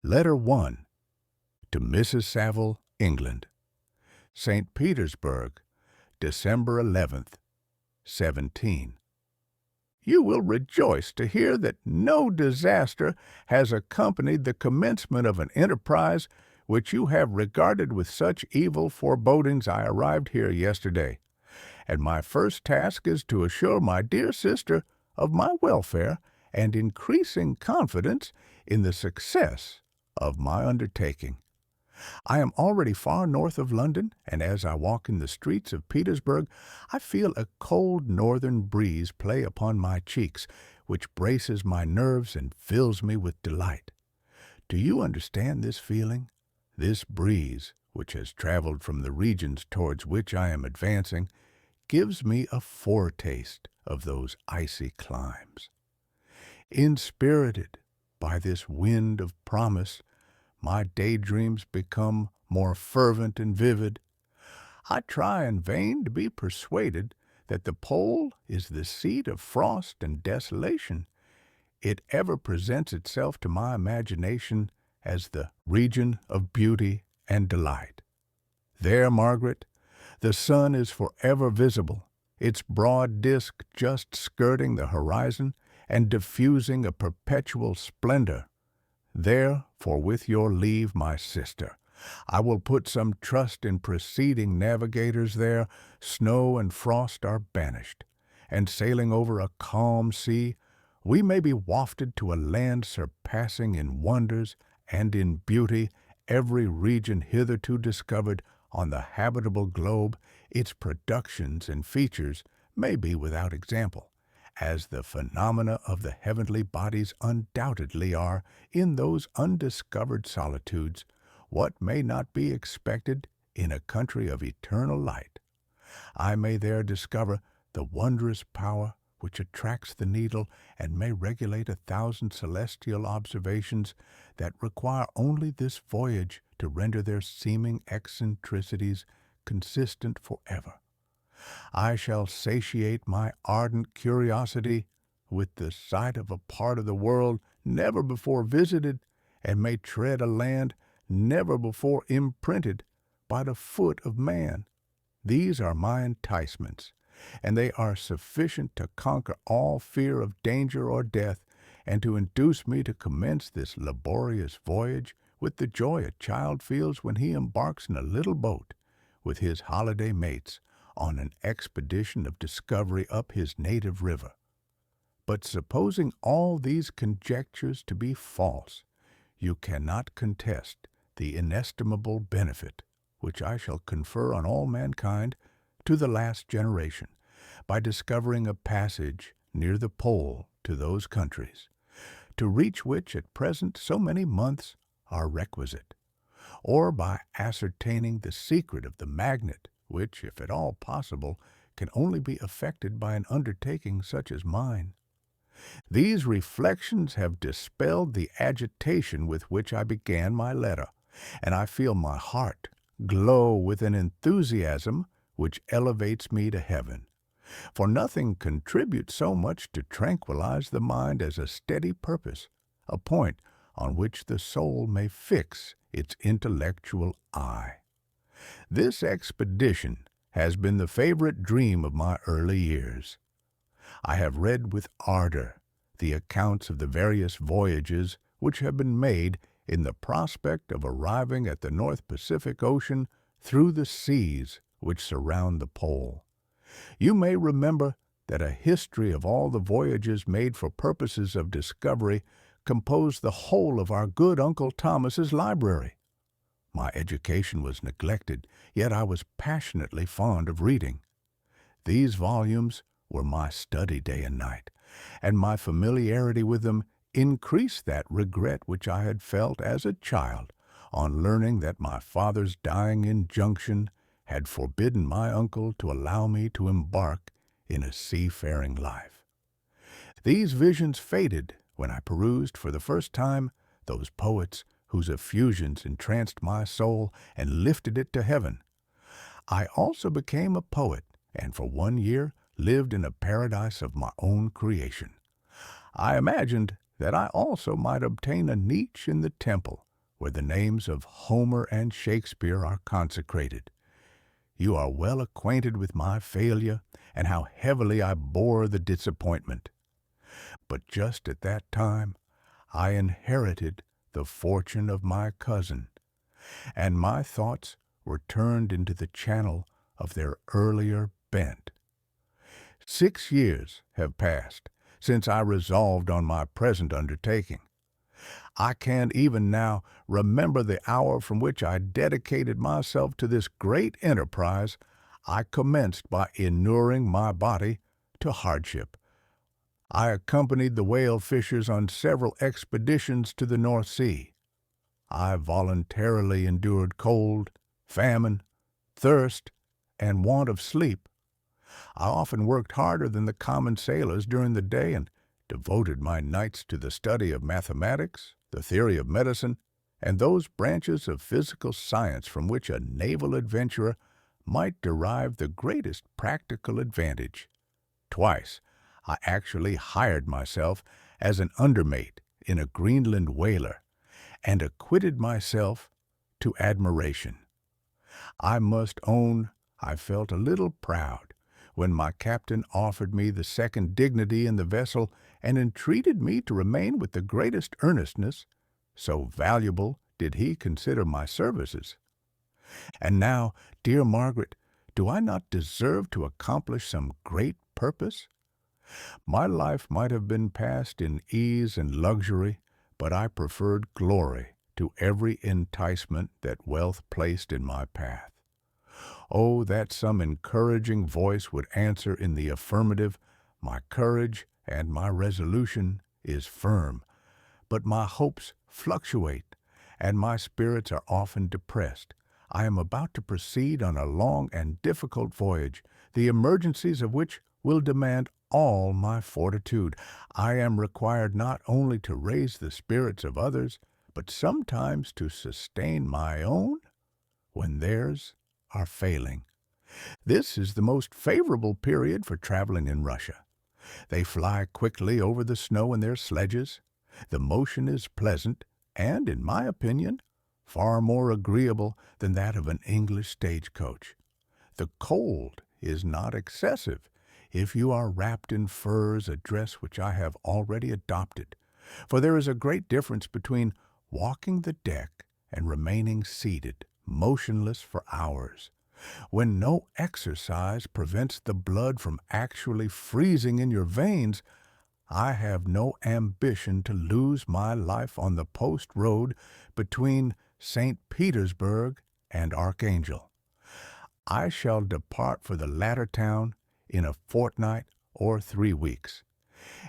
Letter 1. To Mrs. Saville, England. St. Petersburg, December 11th, 17. You will rejoice to hear that no disaster has accompanied the commencement of an enterprise which you have regarded with such evil forebodings. I arrived here yesterday, and my first task is to assure my dear sister of my welfare and increasing confidence in the success of my undertaking. I am already far north of London, and as I walk in the streets of Petersburg, I feel a cold northern breeze play upon my cheeks, which braces my nerves and fills me with delight. Do you understand this feeling? This breeze, which has traveled from the regions towards which I am advancing, gives me a foretaste of those icy climes. Inspirited by this wind of promise, my daydreams become more fervent and vivid. I try in vain to be persuaded that the pole is the seat of frost and desolation. It ever presents itself to my imagination as the region of beauty and delight. There, Margaret, the sun is forever visible, its broad disk just skirting the horizon and diffusing a perpetual splendor. There, for with your leave, my sister, I will put some trust in preceding navigators there. Snow and frost are banished, and sailing over a calm sea, we may be wafted to a land surpassing in wonders and in beauty every region hitherto discovered on the habitable globe. Its productions and features may be without example, as the phenomena of the heavenly bodies undoubtedly are in those undiscovered solitudes. What may not be expected in a country of eternal light? I may there discover the wondrous power which attracts the needle and may regulate 1,000 celestial observations that require only this voyage to render their seeming eccentricities consistent forever. I shall satiate my ardent curiosity with the sight of a part of the world never before visited, and may tread a land never before imprinted by the foot of man. These are my enticements, and they are sufficient to conquer all fear of danger or death, and to induce me to commence this laborious voyage with the joy a child feels when he embarks in a little boat with his holiday mates on an expedition of discovery up his native river. But supposing all these conjectures to be false, you cannot contest the inestimable benefit which I shall confer on all mankind to the last generation, by discovering a passage near the pole to those countries, to reach which at present so many months are requisite, or by ascertaining the secret of the magnet, which, if at all possible, can only be effected by an undertaking such as mine. These reflections have dispelled the agitation with which I began my letter, and I feel my heart glow with an enthusiasm which elevates me to heaven. For nothing contributes so much to tranquilize the mind as a steady purpose, a point on which the soul may fix its intellectual eye. This expedition has been the favorite dream of my early years. I have read with ardor the accounts of the various voyages which have been made in the prospect of arriving at the North Pacific Ocean through the seas which surround the pole. You may remember that a history of all the voyages made for purposes of discovery composed the whole of our good Uncle Thomas's library. My education was neglected, yet I was passionately fond of reading. These volumes were my study day and night, and my familiarity with them increased that regret which I had felt as a child on learning that my father's dying injunction had forbidden my uncle to allow me to embark in a seafaring life. These visions faded when I perused for the first time those poets whose effusions entranced my soul and lifted it to heaven. I also became a poet, and for 1 year lived in a paradise of my own creation. I imagined that I also might obtain a niche in the temple where the names of Homer and Shakespeare are consecrated. You are well acquainted with my failure and how heavily I bore the disappointment. But just at that time I inherited the fortune of my cousin, and my thoughts were turned into the channel of their earlier bent. 6 years have passed since I resolved on my present undertaking. I can't even now remember the hour from which I dedicated myself to this great enterprise. I commenced by inuring my body to hardship. I accompanied the whale fishers on several expeditions to the North Sea. I voluntarily endured cold, famine, thirst, and want of sleep. I often worked harder than the common sailors during the day and devoted my nights to the study of mathematics, the theory of medicine, and those branches of physical science from which a naval adventurer might derive the greatest practical advantage. Twice I actually hired myself as an undermate in a Greenland whaler, and acquitted myself to admiration. I must own I felt a little proud when my captain offered me the second dignity in the vessel and entreated me to remain with the greatest earnestness, so valuable did he consider my services. And now, dear Margaret, do I not deserve to accomplish some great purpose? My life might have been passed in ease and luxury, but I preferred glory to every enticement that wealth placed in my path. Oh, that some encouraging voice would answer in the affirmative. My courage and my resolution is firm, but my hopes fluctuate, and my spirits are often depressed. I am about to proceed on a long and difficult voyage, the emergencies of which will demand all my fortitude. I am required not only to raise the spirits of others, but sometimes to sustain my own when theirs are failing. This is the most favorable period for traveling in Russia. They fly quickly over the snow in their sledges. The motion is pleasant, and, in my opinion, far more agreeable than that of an English stagecoach. The cold is not excessive if you are wrapped in furs, a dress which I have already adopted, for there is a great difference between walking the deck and remaining seated, motionless for hours, when no exercise prevents the blood from actually freezing in your veins. I have no ambition to lose my life on the post road between St. Petersburg and Archangel. I shall depart for the latter town in a fortnight or 3 weeks,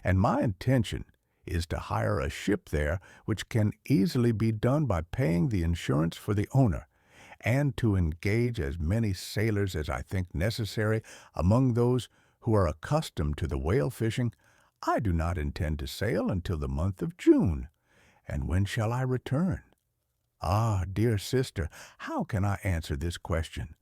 and my intention is to hire a ship there, which can easily be done by paying the insurance for the owner, and to engage as many sailors as I think necessary among those who are accustomed to the whale fishing. I do not intend to sail until the month of June. And when shall I return? Ah, dear sister, how can I answer this question?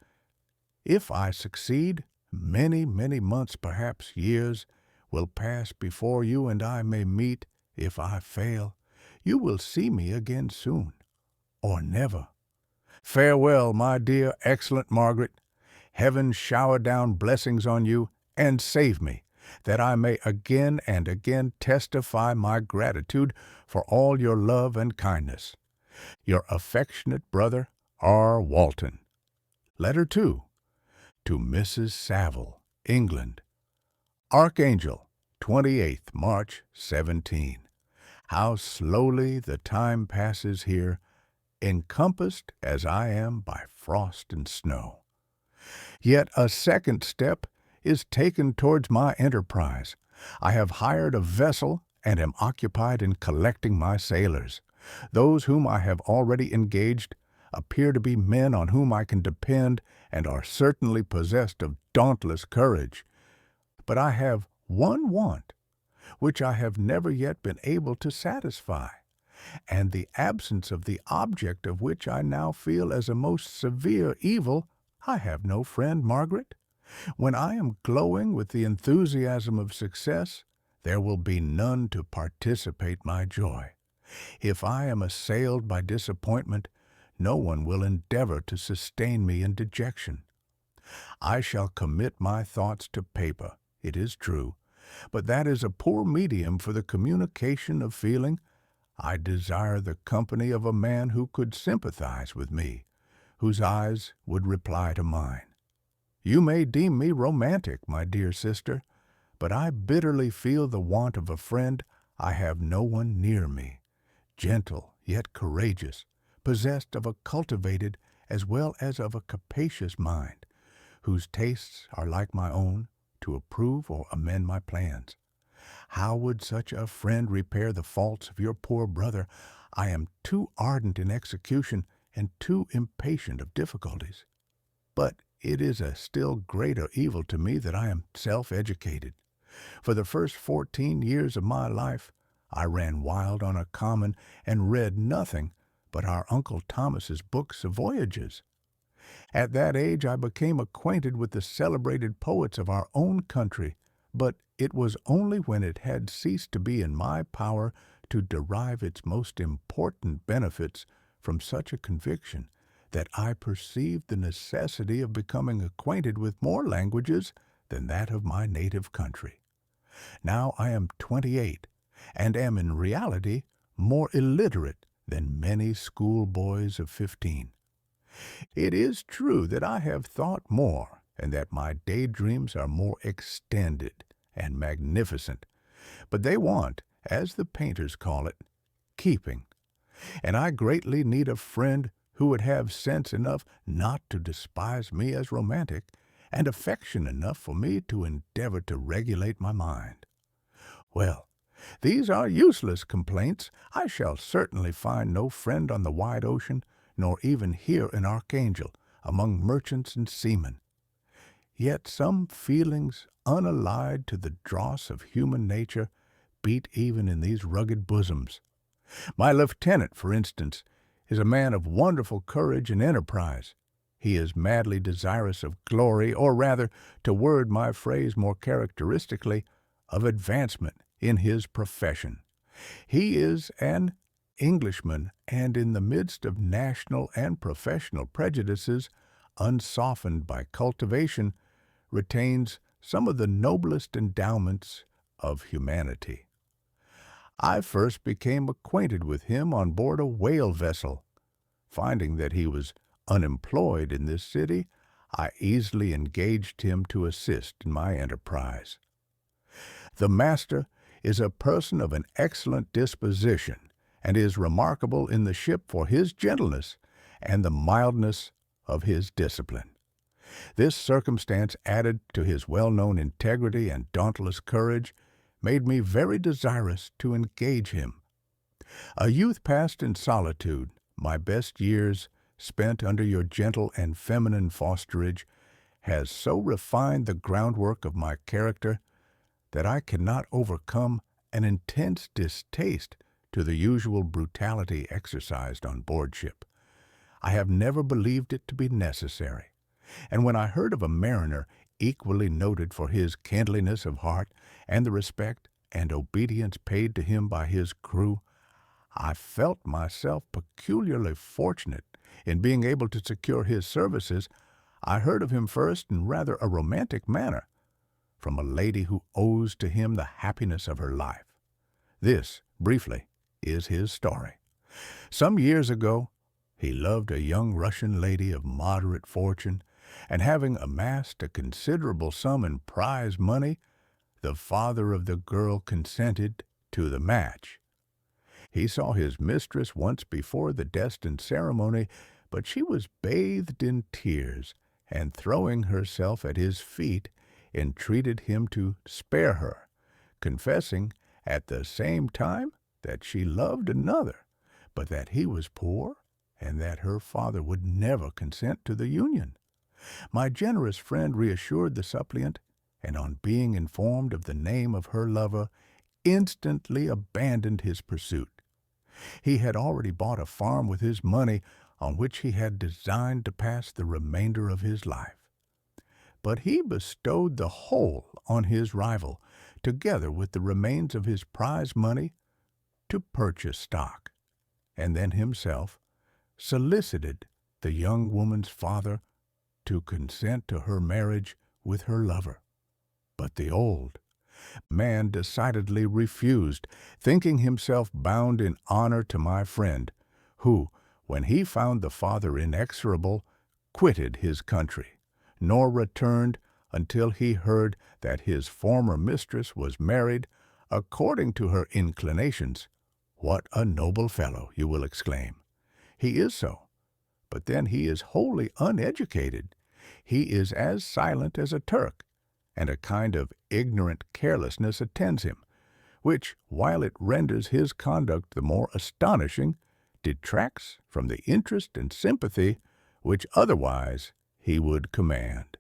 If I succeed, many, many months, perhaps years, will pass before you and I may meet. If I fail, you will see me again soon, or never. Farewell, my dear, excellent Margaret. Heaven shower down blessings on you, and save me, that I may again and again testify my gratitude for all your love and kindness. Your affectionate brother, R. Walton. Letter 2. To Mrs. Saville, England. Archangel, 28th March, 17. How slowly the time passes here, encompassed as I am by frost and snow. Yet a second step is taken towards my enterprise. I have hired a vessel and am occupied in collecting my sailors. Those whom I have already engaged appear to be men on whom I can depend and are certainly possessed of dauntless courage. But I have one want which I have never yet been able to satisfy, and the absence of the object of which I now feel as a most severe evil. I have no friend, Margaret. When I am glowing with the enthusiasm of success, there will be none to participate my joy. If I am assailed by disappointment, no one will endeavor to sustain me in dejection. I shall commit my thoughts to paper, it is true, but that is a poor medium for the communication of feeling. I desire the company of a man who could sympathize with me, whose eyes would reply to mine. You may deem me romantic, my dear sister, but I bitterly feel the want of a friend. I have no one near me, gentle yet courageous, possessed of a cultivated as well as of a capacious mind, whose tastes are like my own, to approve or amend my plans. How would such a friend repair the faults of your poor brother? I am too ardent in execution and too impatient of difficulties. But it is a still greater evil to me that I am self-educated. For the first 14 years of my life, I ran wild on a common and read nothing but our Uncle Thomas's books of voyages. At that age I became acquainted with the celebrated poets of our own country, but it was only when it had ceased to be in my power to derive its most important benefits from such a conviction that I perceived the necessity of becoming acquainted with more languages than that of my native country. Now I am 28, and am in reality more illiterate than many schoolboys of 15. It is true that I have thought more, and that my daydreams are more extended and magnificent, but they want, as the painters call it, keeping, and I greatly need a friend who would have sense enough not to despise me as romantic, and affection enough for me to endeavor to regulate my mind. Well, these are useless complaints. I shall certainly find no friend on the wide ocean, nor even here in Archangel, among merchants and seamen. Yet some feelings unallied to the dross of human nature beat even in these rugged bosoms. My lieutenant, for instance, is a man of wonderful courage and enterprise. He is madly desirous of glory, or rather, to word my phrase more characteristically, of advancement in his profession. He is an Englishman, and in the midst of national and professional prejudices, unsoftened by cultivation, retains some of the noblest endowments of humanity. I first became acquainted with him on board a whale vessel. Finding that he was unemployed in this city, I easily engaged him to assist in my enterprise. The master is a person of an excellent disposition, and is remarkable in the ship for his gentleness and the mildness of his discipline. This circumstance, added to his well-known integrity and dauntless courage, made me very desirous to engage him. A youth passed in solitude, my best years spent under your gentle and feminine fosterage, has so refined the groundwork of my character that I cannot overcome an intense distaste to the usual brutality exercised on board ship. I have never believed it to be necessary, and when I heard of a mariner equally noted for his kindliness of heart and the respect and obedience paid to him by his crew, I felt myself peculiarly fortunate in being able to secure his services. I heard of him first in rather a romantic manner, from a lady who owes to him the happiness of her life. This, briefly, is his story. Some years ago, he loved a young Russian lady of moderate fortune, and having amassed a considerable sum in prize money, the father of the girl consented to the match. He saw his mistress once before the destined ceremony, but she was bathed in tears, and throwing herself at his feet, entreated him to spare her, confessing at the same time that she loved another, but that he was poor, and that her father would never consent to the union. My generous friend reassured the suppliant, and on being informed of the name of her lover, instantly abandoned his pursuit. He had already bought a farm with his money, on which he had designed to pass the remainder of his life. But he bestowed the whole on his rival, together with the remains of his prize money, to purchase stock, and then himself solicited the young woman's father to consent to her marriage with her lover. But the old man decidedly refused, thinking himself bound in honor to my friend, who, when he found the father inexorable, quitted his country, nor returned until he heard that his former mistress was married according to her inclinations. What a noble fellow, you will exclaim. He is so, but then he is wholly uneducated. He is as silent as a Turk, and a kind of ignorant carelessness attends him, which, while it renders his conduct the more astonishing, detracts from the interest and sympathy which otherwise he would command.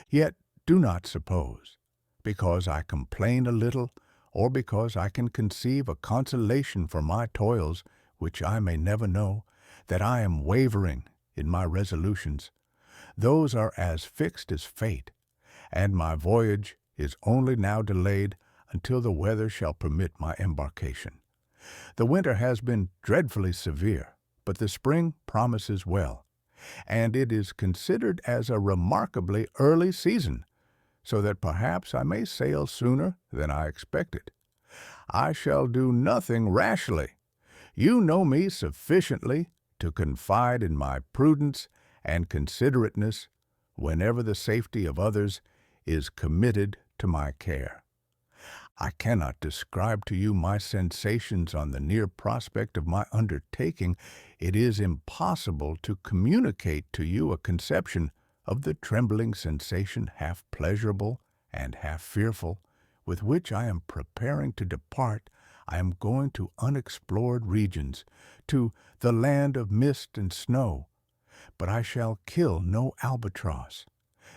Yet do not suppose, because I complain a little, or because I can conceive a consolation for my toils which I may never know, that I am wavering in my resolutions. Those are as fixed as fate, and my voyage is only now delayed until the weather shall permit my embarkation. The winter has been dreadfully severe, but the spring promises well, and it is considered as a remarkably early season, so that perhaps I may sail sooner than I expected. I shall do nothing rashly. You know me sufficiently to confide in my prudence and considerateness whenever the safety of others is committed to my care. I cannot describe to you my sensations on the near prospect of my undertaking. It is impossible to communicate to you a conception of the trembling sensation, half pleasurable and half fearful, with which I am preparing to depart. I am going to unexplored regions, to the land of mist and snow, but I shall kill no albatross.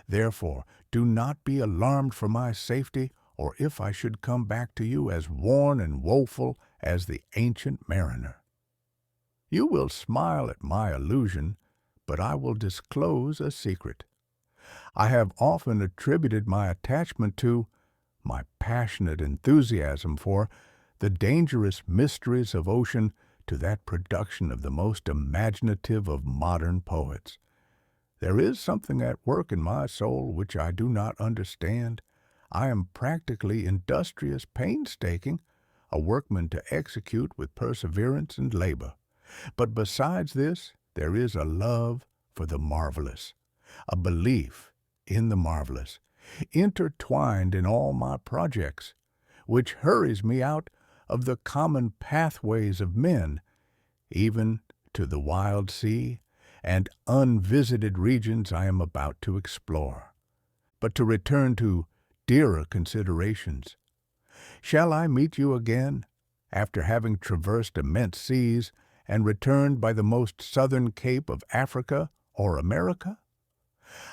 Therefore, do not be alarmed for my safety, or if I should come back to you as worn and woeful as the ancient mariner. You will smile at my allusion, but I will disclose a secret. I have often attributed my attachment to, my passionate enthusiasm for, the dangerous mysteries of ocean to that production of the most imaginative of modern poets. There is something at work in my soul which I do not understand. I am practically industrious, painstaking, a workman to execute with perseverance and labor. But besides this, there is a love for the marvelous, a belief in the marvelous, intertwined in all my projects, which hurries me out of the common pathways of men, even to the wild sea and unvisited regions I am about to explore. But to return to dearer considerations. Shall I meet you again, after having traversed immense seas and returned by the most southern cape of Africa or America?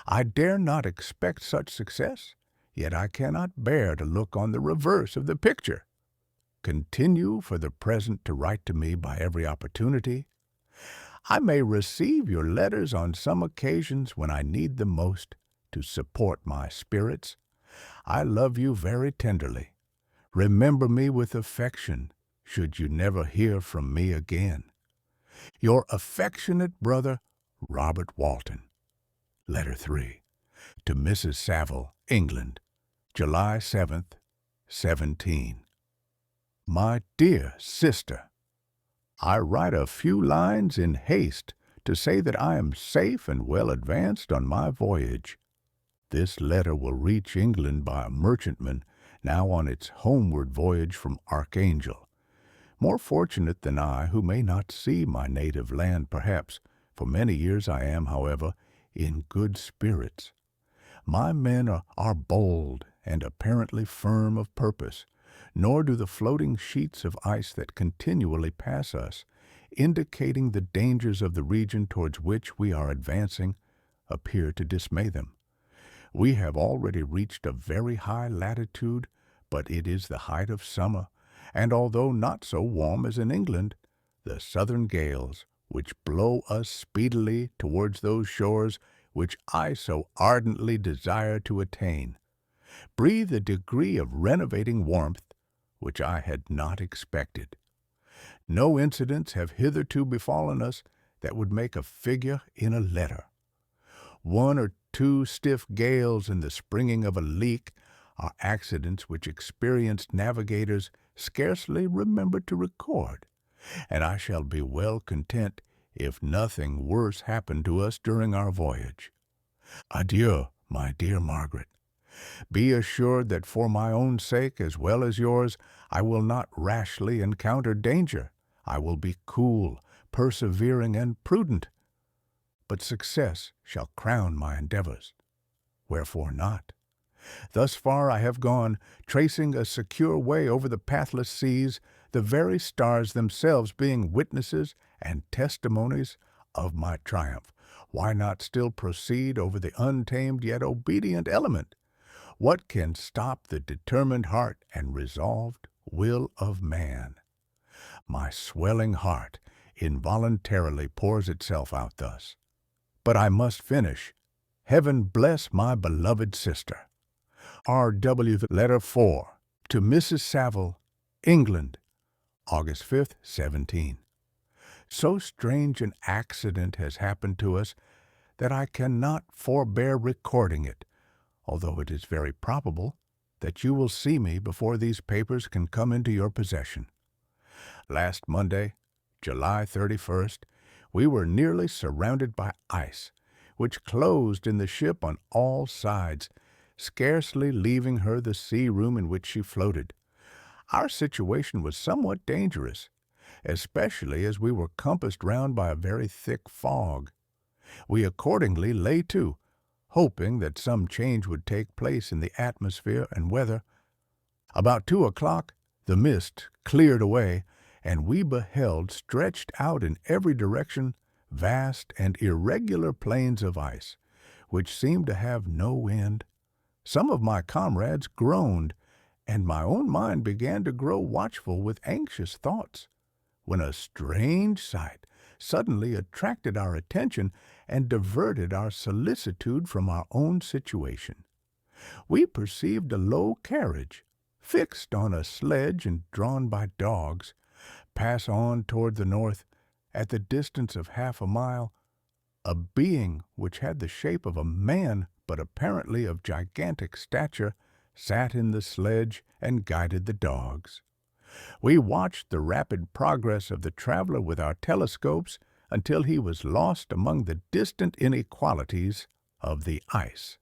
I dare not expect such success, yet I cannot bear to look on the reverse of the picture. Continue for the present to write to me by every opportunity. I may receive your letters on some occasions when I need them most to support my spirits. I love you very tenderly. Remember me with affection, should you never hear from me again. Your affectionate brother, Robert Walton. Letter 3. To Mrs. Saville, England, July 7th, 17. My dear sister, I write a few lines in haste to say that I am safe and well advanced on my voyage. This letter will reach England by a merchantman now on its homeward voyage from Archangel, more fortunate than I, who may not see my native land perhaps. For many years I am, however, in good spirits. My men are bold and apparently firm of purpose, nor do the floating sheets of ice that continually pass us, indicating the dangers of the region towards which we are advancing, appear to dismay them. We have already reached a very high latitude, but it is the height of summer, and although not so warm as in England, the southern gales, which blow us speedily towards those shores which I so ardently desire to attain, breathe a degree of renovating warmth which I had not expected. No incidents have hitherto befallen us that would make a figure in a letter. One or two stiff gales and the springing of a leak are accidents which experienced navigators scarcely remember to record, and I shall be well content if nothing worse happen to us during our voyage. Adieu, my dear Margaret. Be assured that for my own sake as well as yours, I will not rashly encounter danger. I will be cool, persevering, and prudent. But success shall crown my endeavors. Wherefore not? Thus far I have gone, tracing a secure way over the pathless seas, the very stars themselves being witnesses and testimonies of my triumph. Why not still proceed over the untamed yet obedient element? What can stop the determined heart and resolved will of man? My swelling heart involuntarily pours itself out thus. But I must finish. Heaven bless my beloved sister. R.W. Letter 4. To Mrs. Saville, England, August 5th, 17. So strange an accident has happened to us that I cannot forbear recording it, although it is very probable that you will see me before these papers can come into your possession. Last Monday, July 31st, we were nearly surrounded by ice, which closed in the ship on all sides, scarcely leaving her the sea room in which she floated. Our situation was somewhat dangerous, especially as we were compassed round by a very thick fog. We accordingly lay to, hoping that some change would take place in the atmosphere and weather. About 2 o'clock, the mist cleared away, and we beheld stretched out in every direction vast and irregular plains of ice, which seemed to have no end. Some of my comrades groaned, and my own mind began to grow watchful with anxious thoughts, when a strange sight suddenly attracted our attention and diverted our solicitude from our own situation. We perceived a low carriage, fixed on a sledge and drawn by dogs, pass on toward the north. At the distance of half a mile, a being which had the shape of a man, but apparently of gigantic stature, sat in the sledge and guided the dogs. We watched the rapid progress of the traveler with our telescopes until he was lost among the distant inequalities of the ice.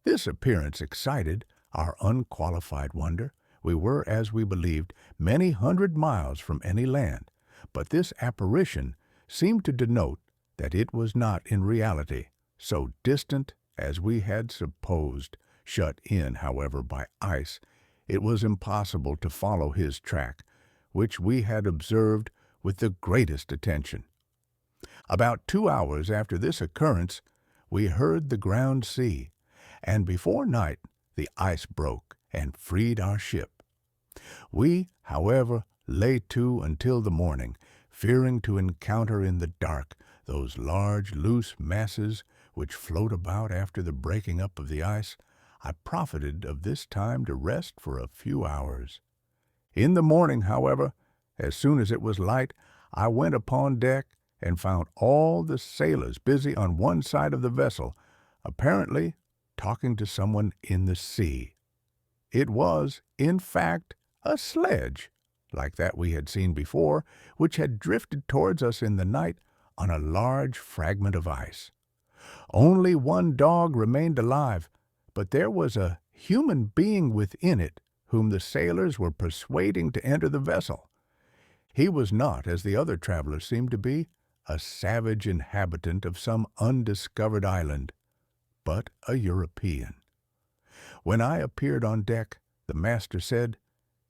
This appearance excited our unqualified wonder. We were, as we believed, many hundred miles from any land, but this apparition seemed to denote that it was not in reality so distant as we had supposed. Shut in, however, by ice, it was impossible to follow his track, which we had observed with the greatest attention. About 2 hours after this occurrence, we heard the ground sea, and before night the ice broke and freed our ship. We, however, lay to until the morning, fearing to encounter in the dark those large, loose masses which float about after the breaking up of the ice. I profited of this time to rest for a few hours. In the morning, however, as soon as it was light, I went upon deck and found all the sailors busy on one side of the vessel, apparently talking to someone in the sea. It was, in fact, a sledge, like that we had seen before, which had drifted towards us in the night on a large fragment of ice. Only one dog remained alive, but there was a human being within it whom the sailors were persuading to enter the vessel. He was not, as the other travelers seemed to be, a savage inhabitant of some undiscovered island, but a European. When I appeared on deck, the master said,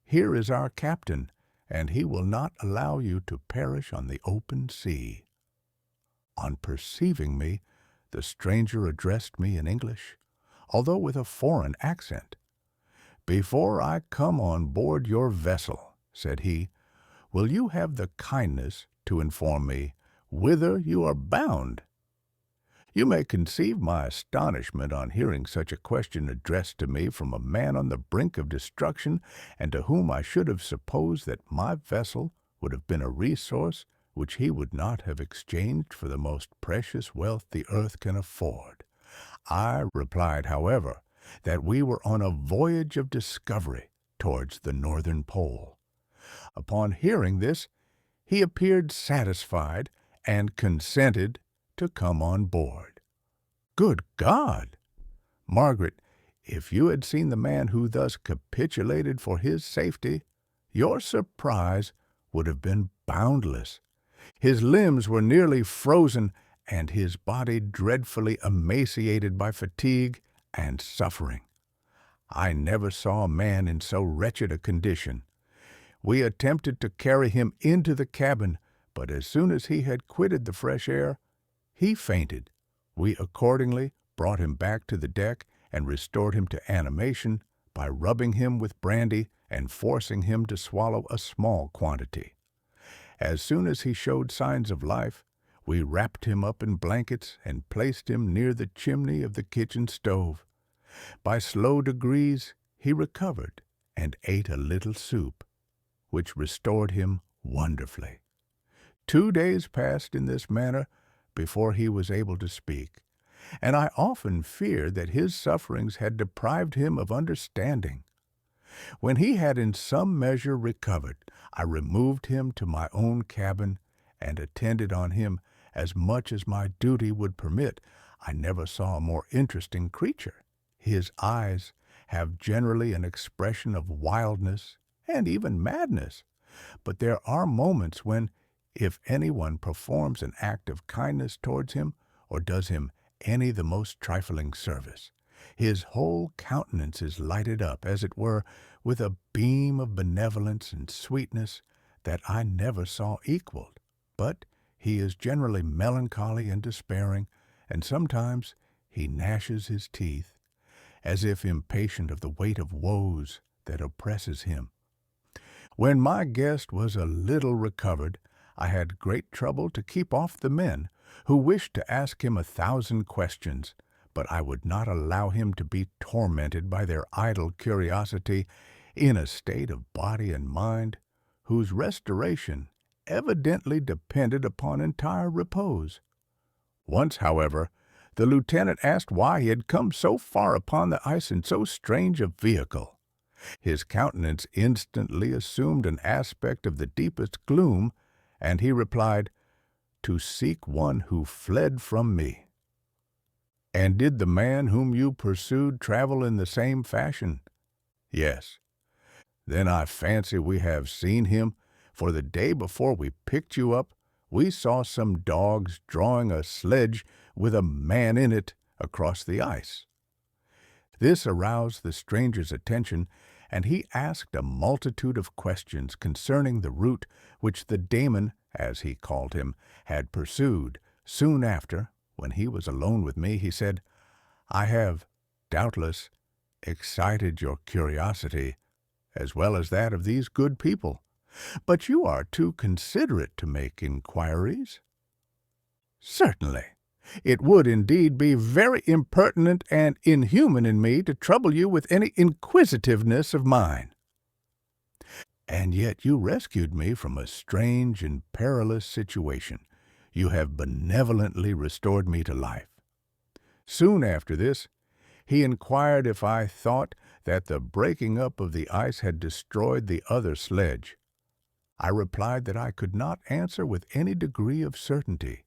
"Here is our captain, and he will not allow you to perish on the open sea." On perceiving me, the stranger addressed me in English, although with a foreign accent. "Before I come on board your vessel," said he, "will you have the kindness to inform me whither you are bound?" You may conceive my astonishment on hearing such a question addressed to me from a man on the brink of destruction, and to whom I should have supposed that my vessel would have been a resource which he would not have exchanged for the most precious wealth the earth can afford. I replied, however, that we were on a voyage of discovery towards the northern pole. Upon hearing this, he appeared satisfied and consented to come on board. Good God! Margaret, if you had seen the man who thus capitulated for his safety, your surprise would have been boundless. His limbs were nearly frozen, and his body dreadfully emaciated by fatigue and suffering. I never saw a man in so wretched a condition. We attempted to carry him into the cabin, but as soon as he had quitted the fresh air, he fainted. We accordingly brought him back to the deck and restored him to animation by rubbing him with brandy and forcing him to swallow a small quantity. As soon as he showed signs of life, we wrapped him up in blankets and placed him near the chimney of the kitchen stove. By slow degrees he recovered and ate a little soup, which restored him wonderfully. 2 days passed in this manner before he was able to speak, and I often feared that his sufferings had deprived him of understanding. When he had in some measure recovered, I removed him to my own cabin and attended on him as much as my duty would permit. I never saw a more interesting creature. His eyes have generally an expression of wildness and even madness, but there are moments when, if anyone performs an act of kindness towards him or does him any the most trifling service, his whole countenance is lighted up, as it were, with a beam of benevolence and sweetness that I never saw equaled. But he is generally melancholy and despairing, and sometimes he gnashes his teeth, as if impatient of the weight of woes that oppresses him. When my guest was a little recovered, I had great trouble to keep off the men, who wished to ask him 1,000 questions, but I would not allow him to be tormented by their idle curiosity in a state of body and mind, whose restoration evidently depended upon entire repose. Once, however, the lieutenant asked why he had come so far upon the ice in so strange a vehicle. His countenance instantly assumed an aspect of the deepest gloom, and he replied, "To seek one who fled from me." "And did the man whom you pursued travel in the same fashion?" "Yes." "Then I fancy we have seen him, for the day before we picked you up, we saw some dogs drawing a sledge with a man in it across the ice." This aroused the stranger's attention, and he asked a multitude of questions concerning the route which the Damon, as he called him, had pursued. Soon after, when he was alone with me, he said, "I have, doubtless, excited your curiosity, as well as that of these good people, but you are too considerate to make inquiries." "Certainly. It would indeed be very impertinent and inhuman in me to trouble you with any inquisitiveness of mine." "And yet you rescued me from a strange and perilous situation. You have benevolently restored me to life." Soon after this, he inquired if I thought that the breaking up of the ice had destroyed the other sledge. I replied that I could not answer with any degree of certainty,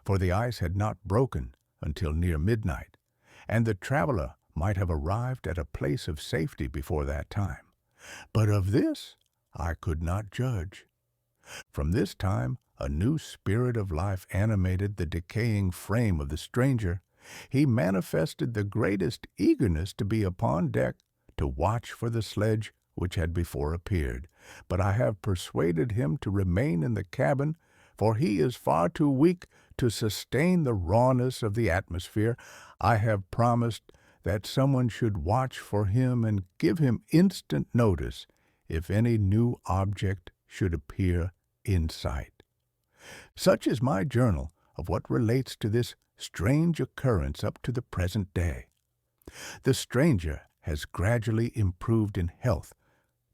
for the ice had not broken until near midnight, and the traveler might have arrived at a place of safety before that time. But of this I could not judge. From this time a new spirit of life animated the decaying frame of the stranger. He manifested the greatest eagerness to be upon deck to watch for the sledge which had before appeared, but I have persuaded him to remain in the cabin, for he is far too weak to sustain the rawness of the atmosphere. I have promised that someone should watch for him and give him instant notice if any new object should appear in sight. Such is my journal of what relates to this strange occurrence up to the present day. The stranger has gradually improved in health,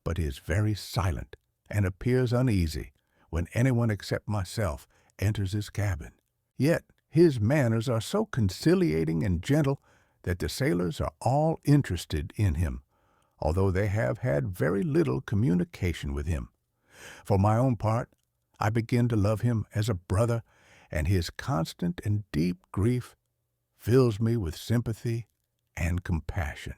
but is very silent and appears uneasy, when anyone except myself enters his cabin. Yet his manners are so conciliating and gentle that the sailors are all interested in him, although they have had very little communication with him. For my own part, I begin to love him as a brother, and his constant and deep grief fills me with sympathy and compassion.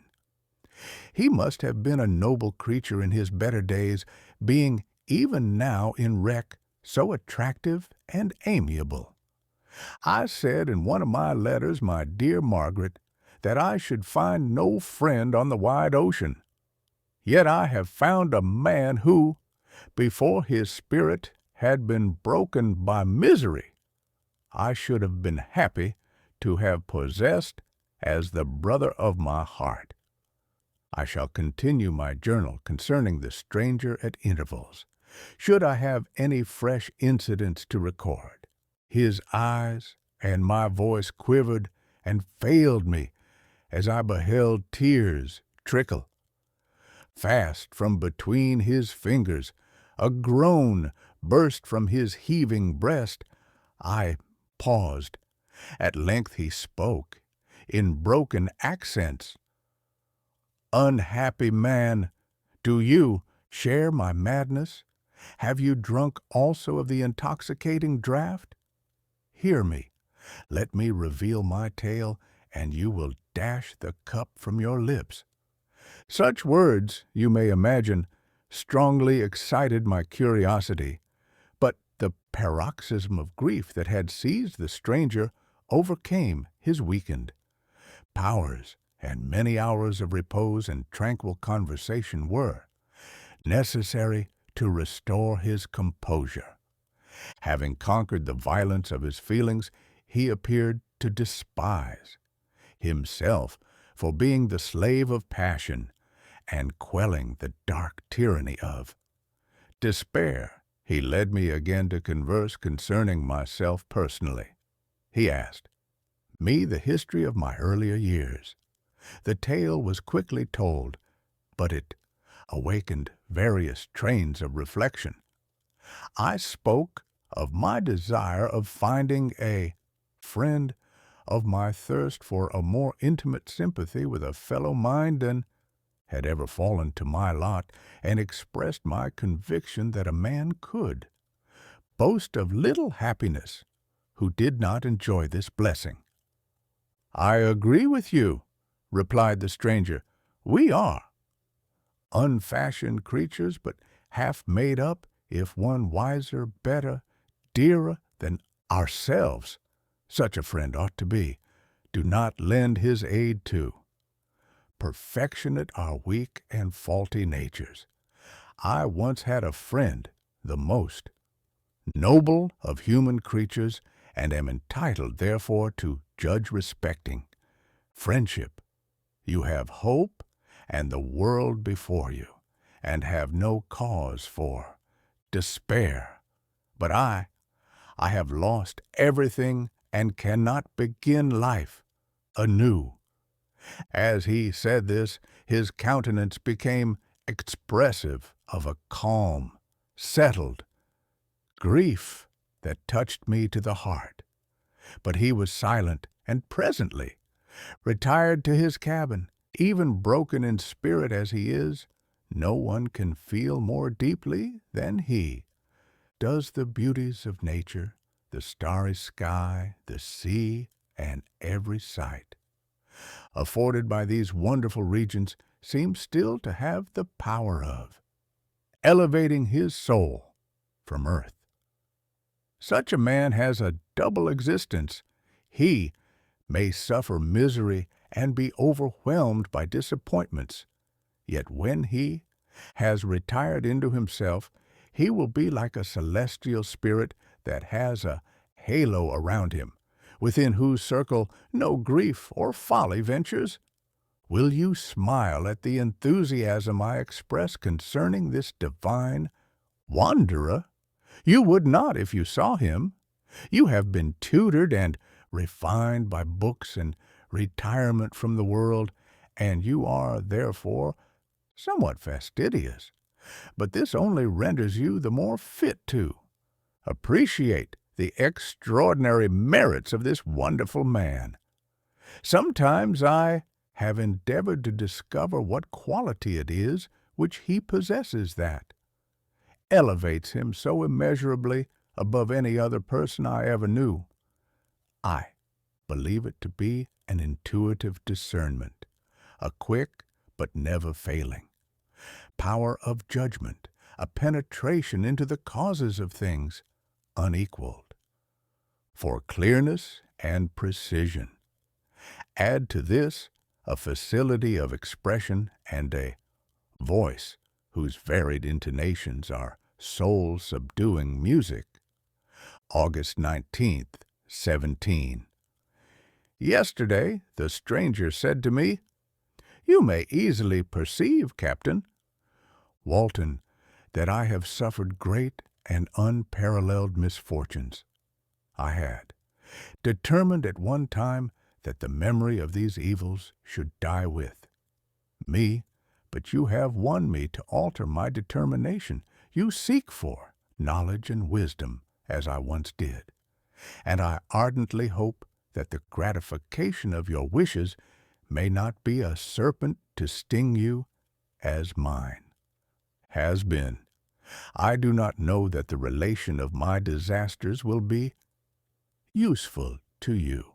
He must have been a noble creature in his better days, being even now in wreck so attractive and amiable. I said in one of my letters, my dear Margaret, that I should find no friend on the wide ocean. Yet I have found a man who, before his spirit had been broken by misery, I should have been happy to have possessed as the brother of my heart. I shall continue my journal concerning the stranger at intervals, should I have any fresh incidents to record. His eyes and my voice quivered and failed me as I beheld tears trickle. Fast from between his fingers, a groan burst from his heaving breast. I paused. At length he spoke, in broken accents. "Unhappy man, do you share my madness? Have you drunk also of the intoxicating draught? Hear me. Let me reveal my tale, and you will dash the cup from your lips." Such words, you may imagine, strongly excited my curiosity, but the paroxysm of grief that had seized the stranger overcame his weakened powers, and many hours of repose and tranquil conversation were necessary to restore his composure. Having conquered the violence of his feelings, he appeared to despise himself for being the slave of passion and quelling the dark tyranny of despair. He led me again to converse concerning myself personally. He asked me the history of my earlier years. The tale was quickly told, but it awakened various trains of reflection. I spoke of my desire of finding a friend, of my thirst for a more intimate sympathy with a fellow mind than had ever fallen to my lot, and expressed my conviction that a man could boast of little happiness who did not enjoy this blessing. "I agree with you," replied the stranger. "We are unfashioned creatures, but half made up, if one wiser, better, dearer than ourselves. Such a friend ought to be. Do not lend his aid to. Perfectionate our weak and faulty natures. I once had a friend, the most noble of human creatures, and am entitled, therefore, to judge respecting friendship. You have hope and the world before you, and have no cause for despair. But I have lost everything and cannot begin life anew." As he said this, his countenance became expressive of a calm, settled grief that touched me to the heart. But he was silent, and presently retired to his cabin. Even broken in spirit as he is, no one can feel more deeply than he does the beauties of nature, the starry sky, the sea, and every sight afforded by these wonderful regions seems still to have the power of elevating his soul from earth. Such a man has a double existence. He may suffer misery and be overwhelmed by disappointments, yet when he has retired into himself, he will be like a celestial spirit that has a halo around him, within whose circle no grief or folly ventures. Will you smile at the enthusiasm I express concerning this divine wanderer? You would not if you saw him. You have been tutored and refined by books and retirement from the world, and you are, therefore, somewhat fastidious. But this only renders you the more fit to appreciate the extraordinary merits of this wonderful man. Sometimes I have endeavored to discover what quality it is which he possesses that elevates him so immeasurably above any other person I ever knew. I believe it to be an intuitive discernment, a quick but never failing power of judgment, a penetration into the causes of things unequaled. For clearness and precision, add to this a facility of expression and a voice whose varied intonations are soul-subduing music. August 19th, 17. Yesterday the stranger said to me, "You may easily perceive, Captain, Walton, that I have suffered great and unparalleled misfortunes. I had determined at one time that the memory of these evils should die with me, but you have won me to alter my determination. You seek for knowledge and wisdom, as I once did, and I ardently hope that the gratification of your wishes may not be a serpent to sting you as mine has been. I do not know that the relation of my disasters will be useful to you.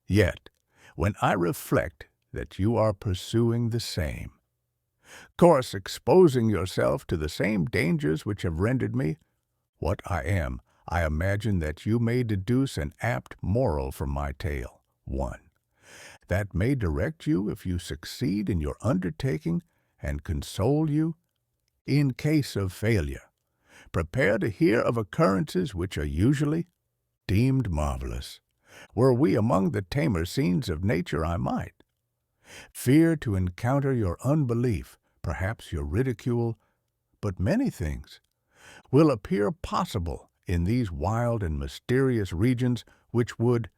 Yet, when I reflect that you are pursuing the same course, exposing yourself to the same dangers which have rendered me what I am, I imagine that you may deduce an apt moral from my tale, one that may direct you if you succeed in your undertaking and console you in case of failure. Prepare to hear of occurrences which are usually deemed marvelous. Were we among the tamer scenes of nature, I might fear to encounter your unbelief, perhaps your ridicule, but many things will appear possible in these wild and mysterious regions which would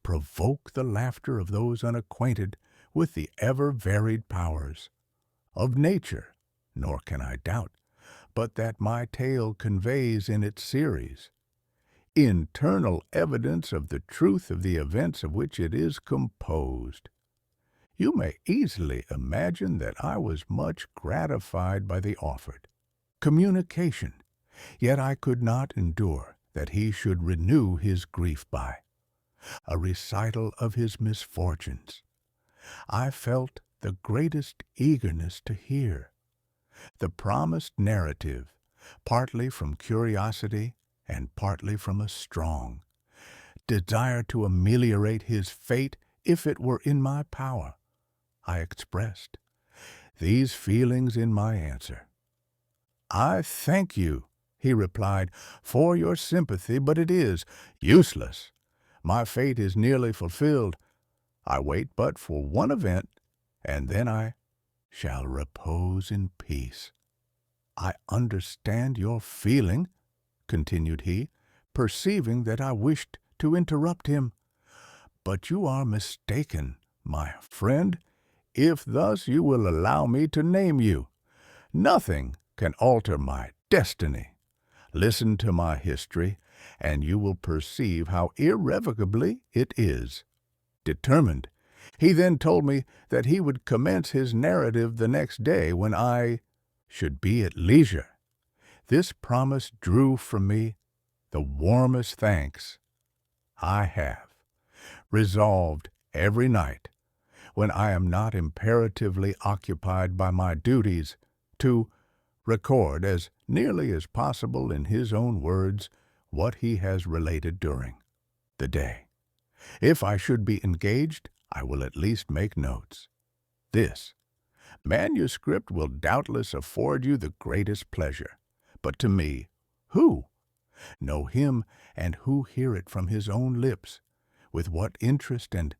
provoke the laughter of those unacquainted with the ever-varied powers of nature, nor can I doubt but that my tale conveys in its series internal evidence of the truth of the events of which it is composed. You may easily imagine that I was much gratified by the offered communication, yet I could not endure that he should renew his grief by a recital of his misfortunes. I felt the greatest eagerness to hear the promised narrative, partly from curiosity and partly from a strong desire to ameliorate his fate if it were in my power. I expressed these feelings in my answer. "I thank you," he replied, "for your sympathy, but it is useless. My fate is nearly fulfilled. I wait but for one event, and then I shall repose in peace." "I understand your feeling," continued he, perceiving that I wished to interrupt him, "but you are mistaken, my friend, if thus you will allow me to name you. Nothing can alter my destiny. Listen to my history, and you will perceive how irrevocably it is determined." He then told me that he would commence his narrative the next day when I should be at leisure. This promise drew from me the warmest thanks. I have resolved every night, when I am not imperatively occupied by my duties, to record as nearly as possible in his own words what he has related during the day. If I should be engaged, I will at least make notes. This manuscript will doubtless afford you the greatest pleasure, but to me, who know him and who hear it from his own lips, with what interest and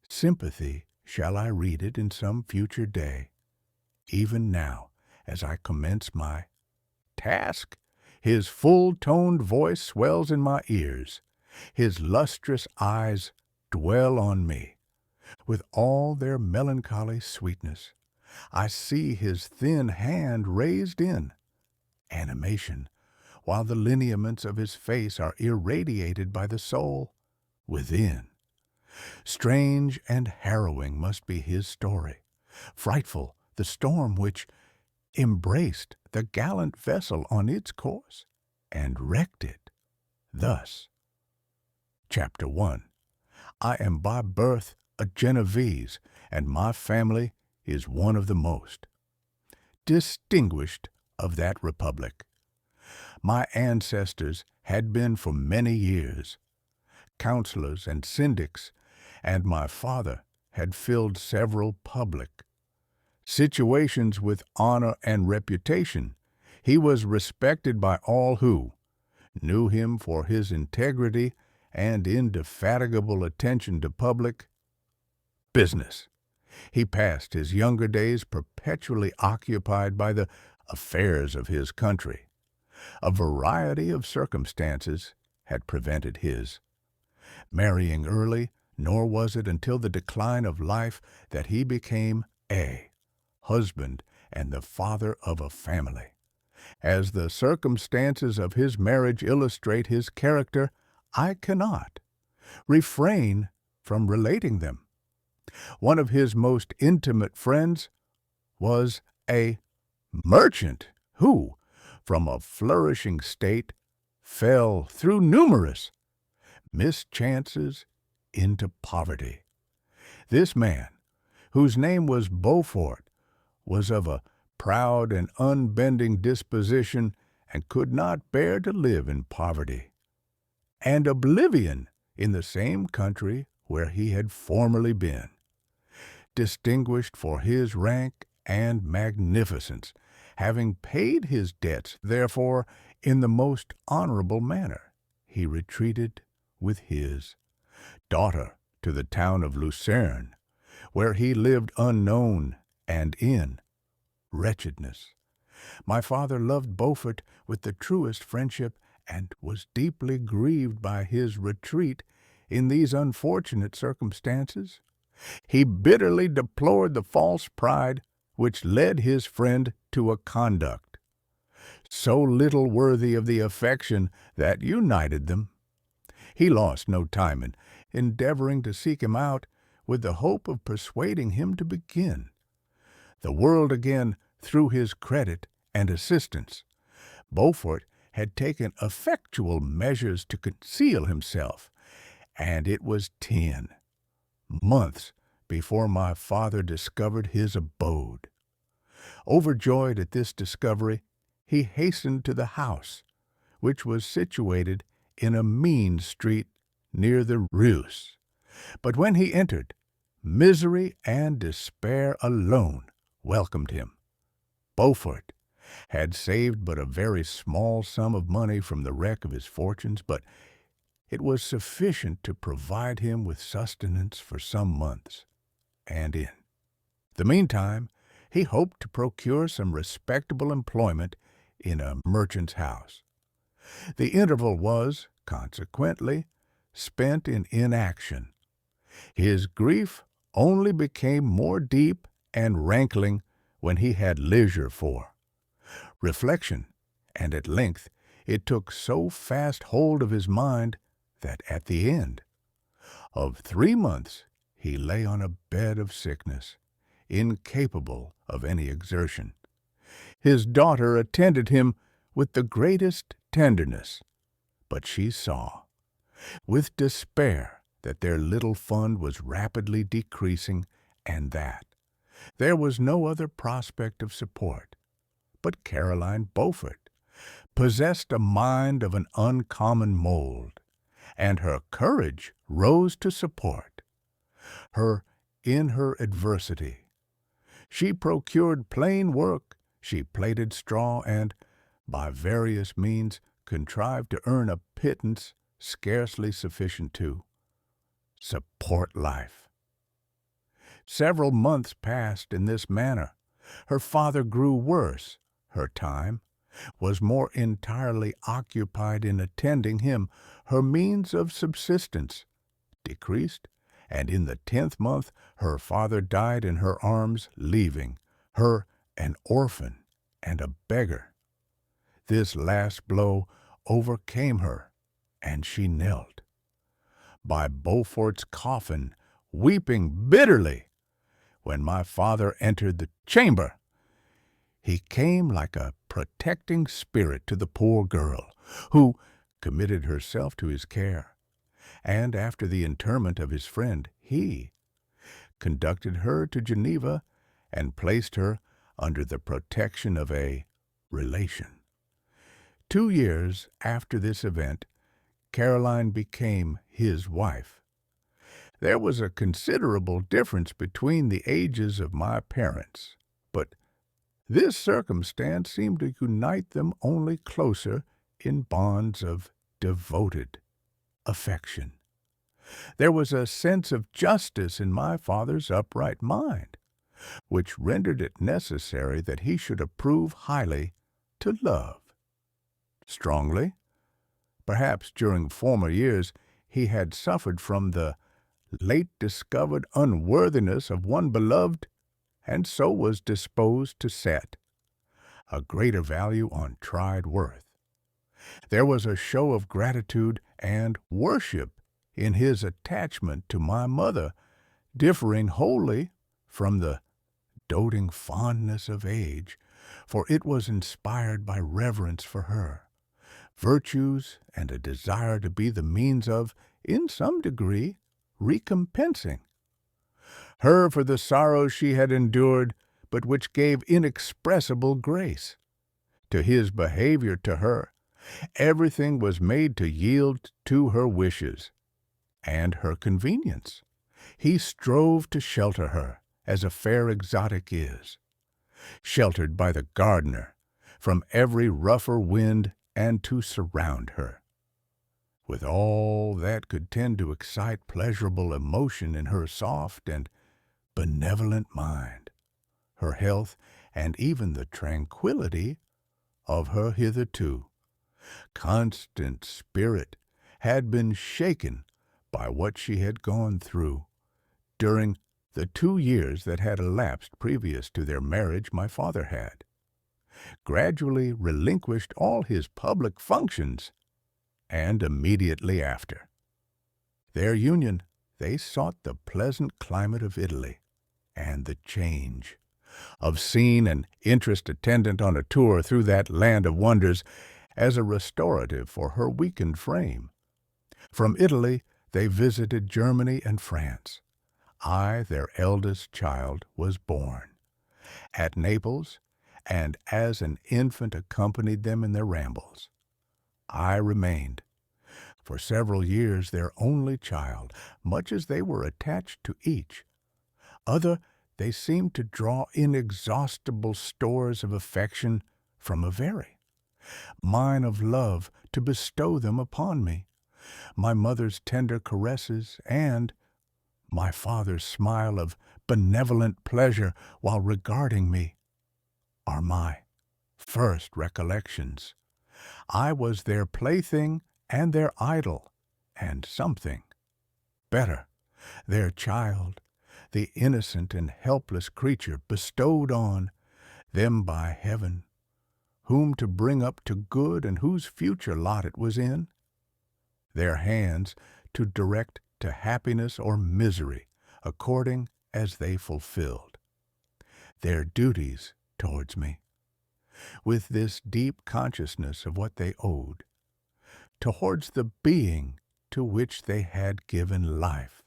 sympathy shall I read it in some future day? Even now, as I commence my task, his full-toned voice swells in my ears. His lustrous eyes dwell on me with all their melancholy sweetness. I see his thin hand raised in animation, while the lineaments of his face are irradiated by the soul within. Strange and harrowing must be his story, frightful the storm which embraced the gallant vessel on its course and wrecked it. Thus, Chapter 1. I am by birth a Genovese, and my family is one of the most distinguished of that republic. My ancestors had been for many years counselors and syndics, and my father had filled several public situations with honor and reputation. He was respected by all who knew him for his integrity and indefatigable attention to public business. He passed his younger days perpetually occupied by the affairs of his country. A variety of circumstances had prevented his marrying early, nor was it until the decline of life that he became a husband and the father of a family. As the circumstances of his marriage illustrate his character, I cannot refrain from relating them. One of his most intimate friends was a merchant who, from a flourishing state, fell through numerous mischances into poverty. This man, whose name was Beaufort, was of a proud and unbending disposition and could not bear to live in poverty and oblivion in the same country where he had formerly been. Distinguished for his rank and magnificence, having paid his debts, therefore, in the most honorable manner, he retreated with his daughter to the town of Lucerne, where he lived unknown and in wretchedness. My father loved Beaufort with the truest friendship and was deeply grieved by his retreat in these unfortunate circumstances. He bitterly deplored the false pride which led his friend to a conduct so little worthy of the affection that united them. He lost no time in endeavoring to seek him out with the hope of persuading him to begin the world again through his credit and assistance. Beaufort had taken effectual measures to conceal himself, and it was 10 months before my father discovered his abode. Overjoyed at this discovery, he hastened to the house, which was situated in a mean street near the Reuss. But when he entered, misery and despair alone welcomed him. Beaufort had saved but a very small sum of money from the wreck of his fortunes, but it was sufficient to provide him with sustenance for some months, and in the meantime he hoped to procure some respectable employment in a merchant's house. The interval was, consequently, spent in inaction. His grief only became more deep and rankling when he had leisure for reflection, and at length it took so fast hold of his mind that at the end of 3 months he lay on a bed of sickness, incapable of any exertion. His daughter attended him with the greatest tenderness, but she saw, with despair, that their little fund was rapidly decreasing, and that there was no other prospect of support. But Caroline Beaufort possessed a mind of an uncommon mold, and her courage rose to support her in her adversity. She procured plain work, she plaited straw, and, by various means, contrived to earn a pittance scarcely sufficient to support life. Several months passed in this manner. Her father grew worse. Her time was more entirely occupied in attending him. Her means of subsistence decreased, and in the 10th month her father died in her arms, leaving her an orphan and a beggar. This last blow overcame her, and she knelt by Beaufort's coffin, weeping bitterly. When my father entered the chamber, he came like a protecting spirit to the poor girl, who committed herself to his care, and after the interment of his friend, he conducted her to Geneva and placed her under the protection of a relation. 2 years after this event, Caroline became his wife. There was a considerable difference between the ages of my parents, but this circumstance seemed to unite them only closer in bonds of devoted affection. There was a sense of justice in my father's upright mind, which rendered it necessary that he should approve highly to love. Strongly, perhaps during former years, he had suffered from the late discovered unworthiness of one beloved, and so was disposed to set a greater value on tried worth. There was a show of gratitude and worship in his attachment to my mother, differing wholly from the doting fondness of age, for it was inspired by reverence for her, virtues, and a desire to be the means of, in some degree, recompensing her for the sorrows she had endured, but which gave inexpressible grace to his behavior to her. Everything was made to yield to her wishes and her convenience. He strove to shelter her, as a fair exotic is, sheltered by the gardener from every rougher wind, and to surround her with all that could tend to excite pleasurable emotion in her soft and benevolent mind, her health, and even the tranquillity of her hitherto constant spirit had been shaken by what she had gone through. During the 2 years that had elapsed previous to their marriage, my father had gradually relinquished all his public functions, and immediately after their union they sought the pleasant climate of Italy, and the change of scene and interest attendant on a tour through that land of wonders as a restorative for her weakened frame. From Italy they visited Germany and France. I, their eldest child, was born at Naples, and as an infant accompanied them in their rambles. I remained for several years their only child, much as they were attached to each other. They seemed to draw inexhaustible stores of affection from a very mine of love to bestow them upon me. My mother's tender caresses and my father's smile of benevolent pleasure while regarding me are my first recollections. I was their plaything and their idol, and something better, their child, the innocent and helpless creature bestowed on them by heaven, whom to bring up to good and whose future lot it was in their hands to direct to happiness or misery according as they fulfilled their duties towards me. With this deep consciousness of what they owed towards the being to which they had given life,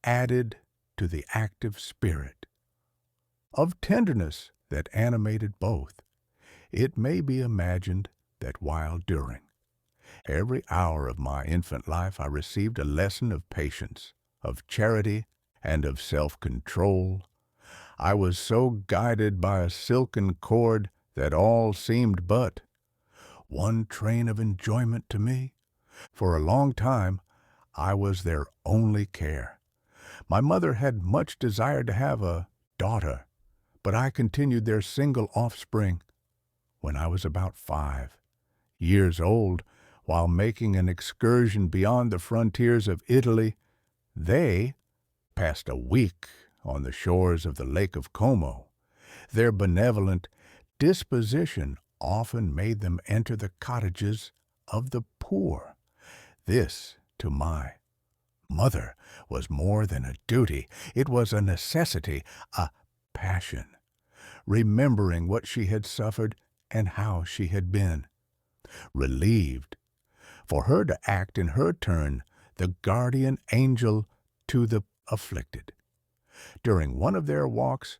added to the active spirit of tenderness that animated both, it may be imagined that while during every hour of my infant life I received a lesson of patience, of charity, and of self-control, I was so guided by a silken cord that all seemed but one train of enjoyment to me. For a long time I was their only care. My mother had much desired to have a daughter, but I continued their single offspring. When I was about 5 years old, while making an excursion beyond the frontiers of Italy, they passed a week on the shores of the Lake of Como. Their benevolent disposition often made them enter the cottages of the poor. This, to my mother, was more than a duty. It was a necessity, a passion, remembering what she had suffered and how she had been relieved, for her to act in her turn the guardian angel to the afflicted. During one of their walks,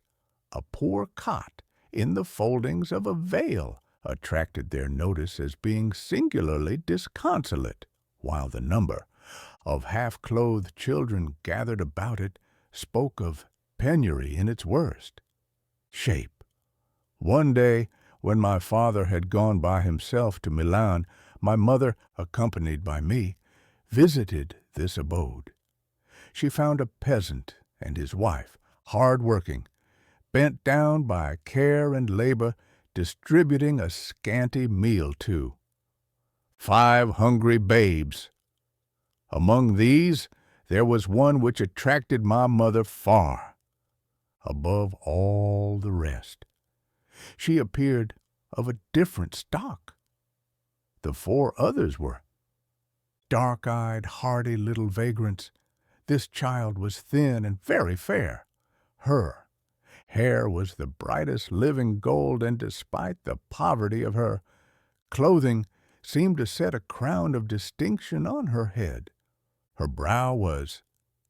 a poor cot in the foldings of a veil attracted their notice as being singularly disconsolate, while the number of half-clothed children gathered about it spoke of penury in its worst shape. One day, when my father had gone by himself to Milan, my mother, accompanied by me, visited this abode. She found a peasant and his wife, hard-working, bent down by care and labor, distributing a scanty meal to 5 hungry babes. Among these, there was one which attracted my mother far above all the rest. She appeared of a different stock. The 4 others were dark-eyed, hardy little vagrants. This child was thin and very fair. Her hair was the brightest living gold, and despite the poverty of her clothing, seemed to set a crown of distinction on her head. Her brow was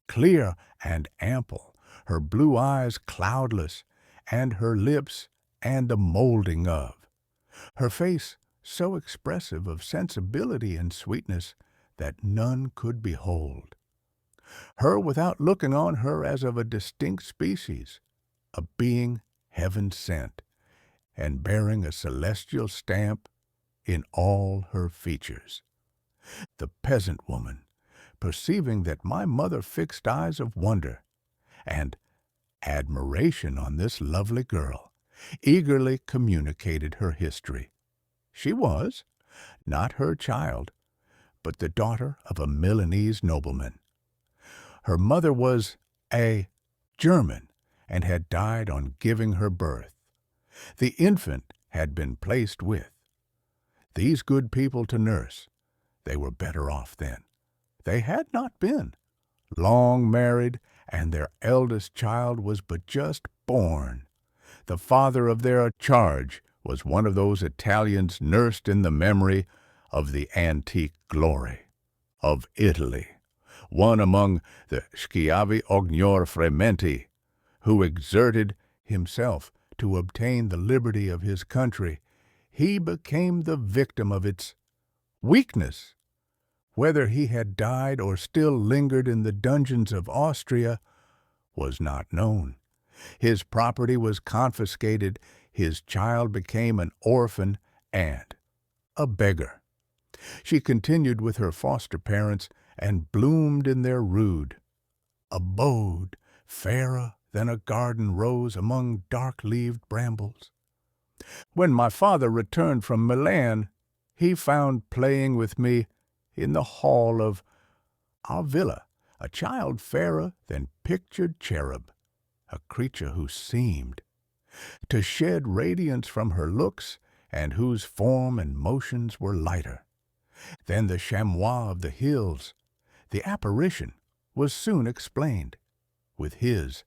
clear and ample, her blue eyes cloudless, and her lips and the molding of her face so expressive of sensibility and sweetness that none could behold her without looking on her as of a distinct species, a being heaven sent, and bearing a celestial stamp in all her features. The peasant woman, perceiving that my mother fixed eyes of wonder and admiration on this lovely girl, eagerly communicated her history. She was not her child, but the daughter of a Milanese nobleman. Her mother was a German and had died on giving her birth. The infant had been placed with these good people to nurse. They were better off then. They had not been long married, and their eldest child was but just born. The father of their charge was one of those Italians nursed in the memory of the antique glory of Italy, one among the schiavi ognor frementi, who exerted himself to obtain the liberty of his country. He became the victim of its weakness. Whether he had died or still lingered in the dungeons of Austria was not known. His property was confiscated, his child became an orphan and a beggar. She continued with her foster parents and bloomed in their rude abode, fairer than a garden rose among dark-leaved brambles. When my father returned from Milan, he found playing with me in the hall of our villa a child fairer than pictured cherub, a creature who seemed to shed radiance from her looks, and whose form and motions were lighter than the chamois of the hills. The apparition was soon explained. With his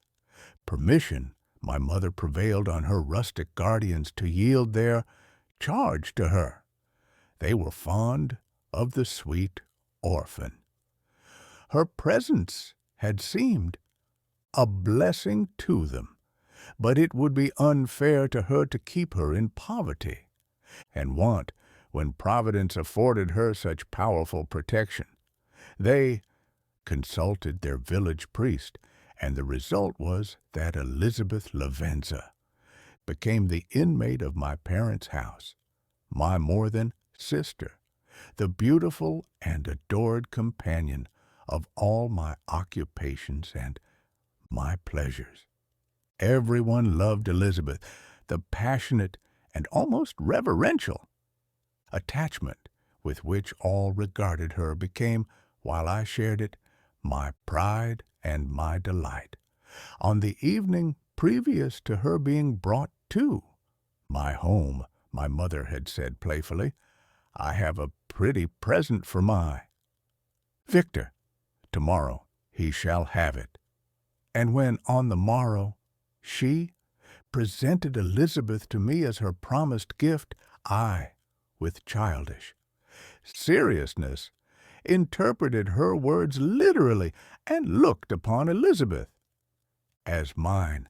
permission, my mother prevailed on her rustic guardians to yield their charge to her. They were fond of the sweet orphan. Her presence had seemed a blessing to them, but it would be unfair to her to keep her in poverty and want when Providence afforded her such powerful protection. They consulted their village priest, and the result was that Elizabeth Lavenza became the inmate of my parents' house, my more than sister, the beautiful and adored companion of all my occupations and my pleasures. Everyone loved Elizabeth. The passionate and almost reverential attachment with which all regarded her became, while I shared it, my pride and my delight. On the evening previous to her being brought to my home, my mother had said playfully. "I have a pretty present for Victor. Tomorrow he shall have it." And when on the morrow she presented Elizabeth to me as her promised gift, I, with childish seriousness, interpreted her words literally and looked upon Elizabeth as mine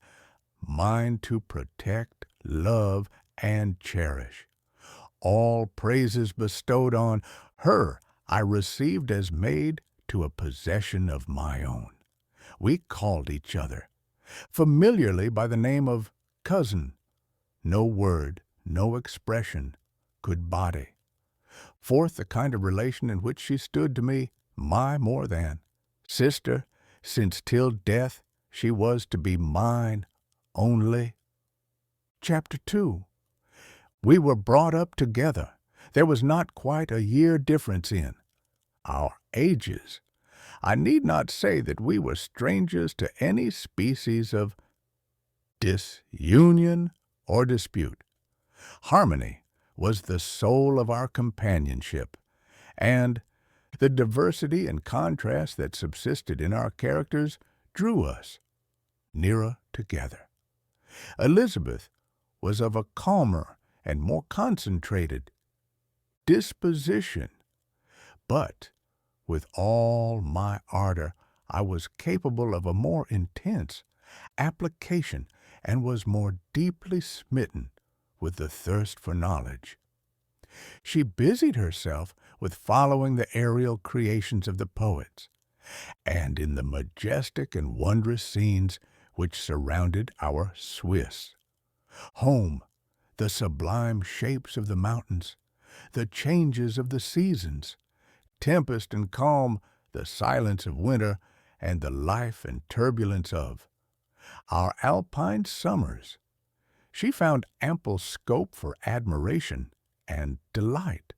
to protect, love, and cherish. All praises bestowed on her I received as maid to a possession of my own. We called each other familiarly by the name of cousin. No word, no expression could body forth the kind of relation in which she stood to me my more than sister, since till death she was to be mine only. Chapter 2. We were brought up together. There was not quite a year difference in our ages. I need not say that we were strangers to any species of disunion or dispute. Harmony was the soul of our companionship, and the diversity and contrast that subsisted in our characters drew us nearer together. Elizabeth was of a calmer and more concentrated disposition, but with all my ardor I was capable of a more intense application and was more deeply smitten with the thirst for knowledge. She busied herself with following the aerial creations of the poets, and in the majestic and wondrous scenes which surrounded our Swiss home, the sublime shapes of the mountains, the changes of the seasons, tempest and calm, the silence of winter, and the life and turbulence of our alpine summers. She found ample scope for admiration and delight,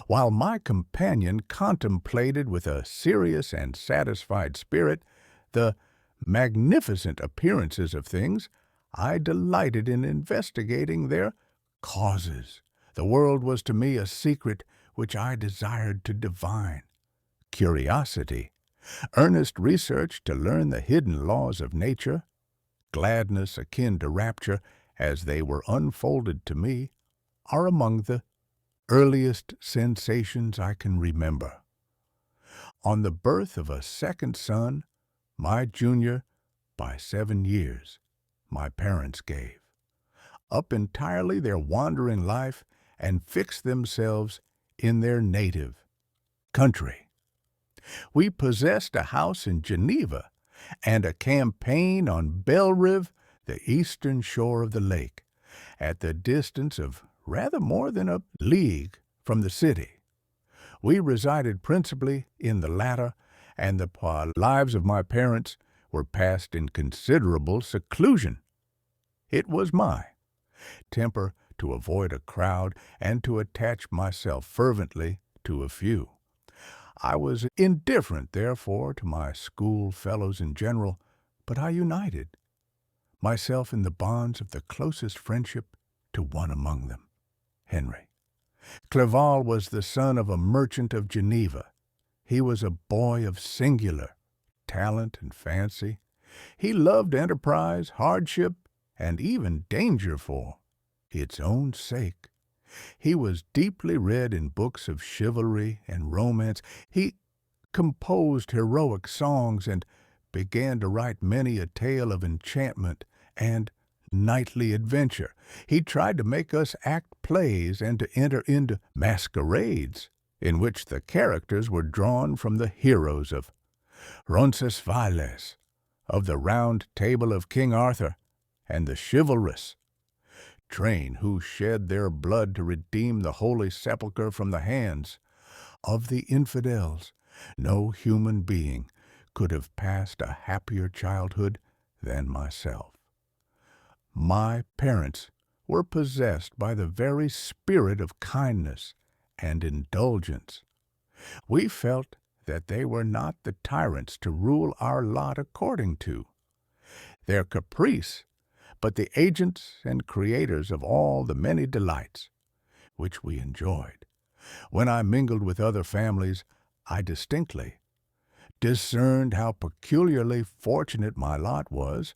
while my companion contemplated with a serious and satisfied spirit the magnificent appearances of things. I delighted in investigating their causes. The world was to me a secret which I desired to divine. Curiosity, earnest research to learn the hidden laws of nature, gladness akin to rapture as they were unfolded to me, are among the earliest sensations I can remember. On the birth of a second son, my junior by 7 years, my parents gave up entirely their wandering life and fixed themselves in their native country. We possessed a house in Geneva and a campaign on Bellerive, the eastern shore of the lake, at the distance of rather more than a league from the city. We resided principally in the latter, and the lives of my parents were passed in considerable seclusion. It was my temper to avoid a crowd and to attach myself fervently to a few. I was indifferent, therefore, to my school fellows in general, but I united myself in the bonds of the closest friendship to one among them, Henry. Clerval was the son of a merchant of Geneva. He was a boy of singular talent and fancy. He loved enterprise, hardship, and even danger for its own sake. He was deeply read in books of chivalry and romance. He composed heroic songs and began to write many a tale of enchantment and knightly adventure. He tried to make us act plays and to enter into masquerades in which the characters were drawn from the heroes of Roncesvalles, of the Round Table of King Arthur, and the chivalrous train who shed their blood to redeem the Holy Sepulchre from the hands of the infidels. No human being could have passed a happier childhood than myself. My parents were possessed by the very spirit of kindness and indulgence. We felt that they were not the tyrants to rule our lot according to their caprice, but the agents and creators of all the many delights which we enjoyed. When I mingled with other families, I distinctly discerned how peculiarly fortunate my lot was,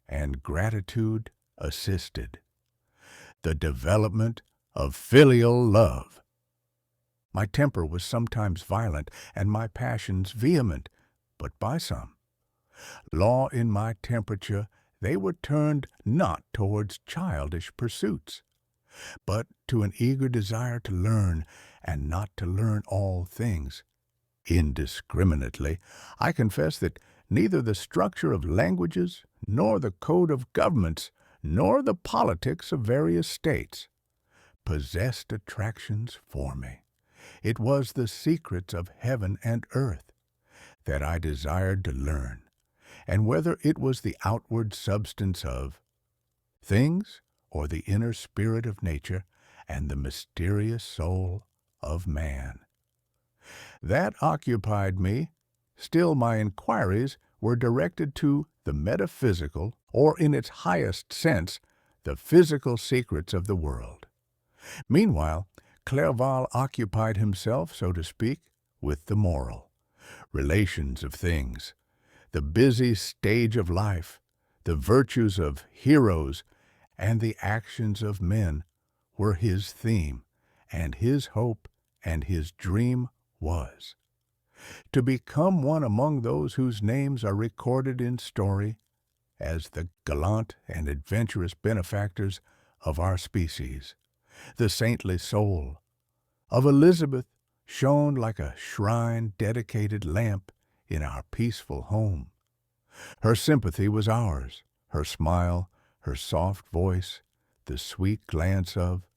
and gratitude assisted the development of filial love. My temper was sometimes violent, and my passions vehement, but by some law in my temperature they were turned not towards childish pursuits, but to an eager desire to learn, and not to learn all things indiscriminately. I confess that neither the structure of languages, nor the code of governments, nor the politics of various states possessed attractions for me. It was the secrets of heaven and earth that I desired to learn, and whether it was the outward substance of things, or the inner spirit of nature, and the mysterious soul of man, that occupied me. Still my inquiries were directed to the metaphysical, or in its highest sense, the physical secrets of the world. Meanwhile, Clerval occupied himself, so to speak, with the moral relations of things, the busy stage of life, the virtues of heroes, and the actions of men were his theme, and his hope and his dream was to become one among those whose names are recorded in story as the gallant and adventurous benefactors of our species. The saintly soul of Elizabeth shone like a shrine-dedicated lamp in our peaceful home. Her sympathy was ours, her smile, her soft voice, the sweet glance of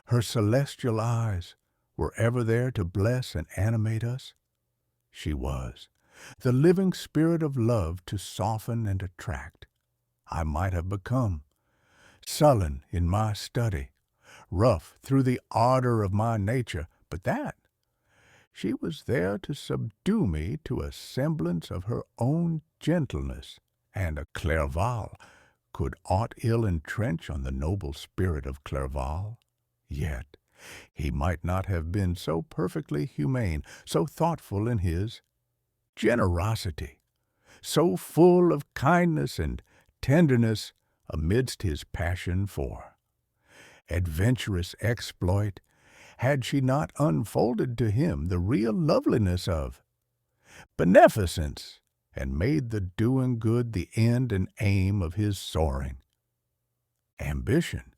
her celestial eyes were ever there to bless and animate us. She was the living spirit of love to soften and attract. I might have become sullen in my study, rough through the ardor of my nature, but that she was there to subdue me to a semblance of her own gentleness, and a Clerval could aught ill entrench on the noble spirit of Clerval. Yet he might not have been so perfectly humane, so thoughtful in his generosity, so full of kindness and tenderness amidst his passion for adventurous exploit, had she not unfolded to him the real loveliness of beneficence, and made the doing good the end and aim of his soaring ambition.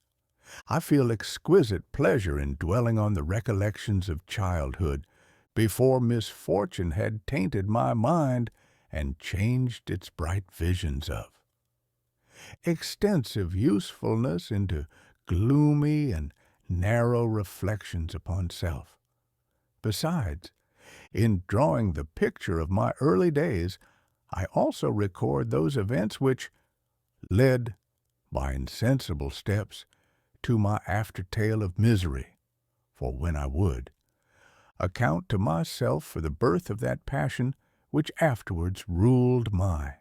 I feel exquisite pleasure in dwelling on the recollections of childhood, before misfortune had tainted my mind and changed its bright visions of extensive usefulness into gloomy and narrow reflections upon self. Besides, in drawing the picture of my early days, I also record those events which led, by insensible steps, to my after-tale of misery. For when I would account to myself for the birth of that passion which afterwards ruled my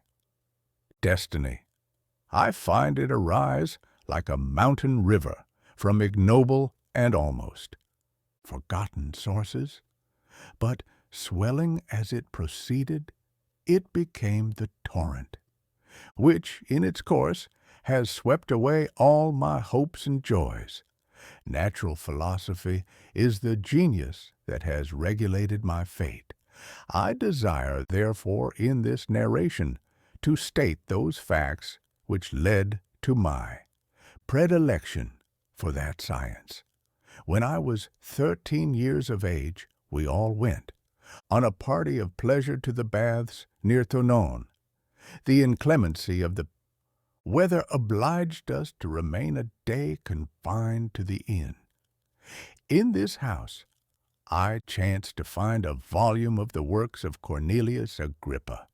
destiny, I find it arise like a mountain river from ignoble and almost forgotten sources, but swelling as it proceeded, it became the torrent, which in its course has swept away all my hopes and joys. Natural philosophy is the genius that has regulated my fate. I desire, therefore, in this narration, to state those facts which led to my predilection for that science. When I was 13 years of age, we all went on a party of pleasure to the baths near Thonon. The inclemency of the weather obliged us to remain a day confined to the inn. In this house I chanced to find a volume of the works of Cornelius Agrippa.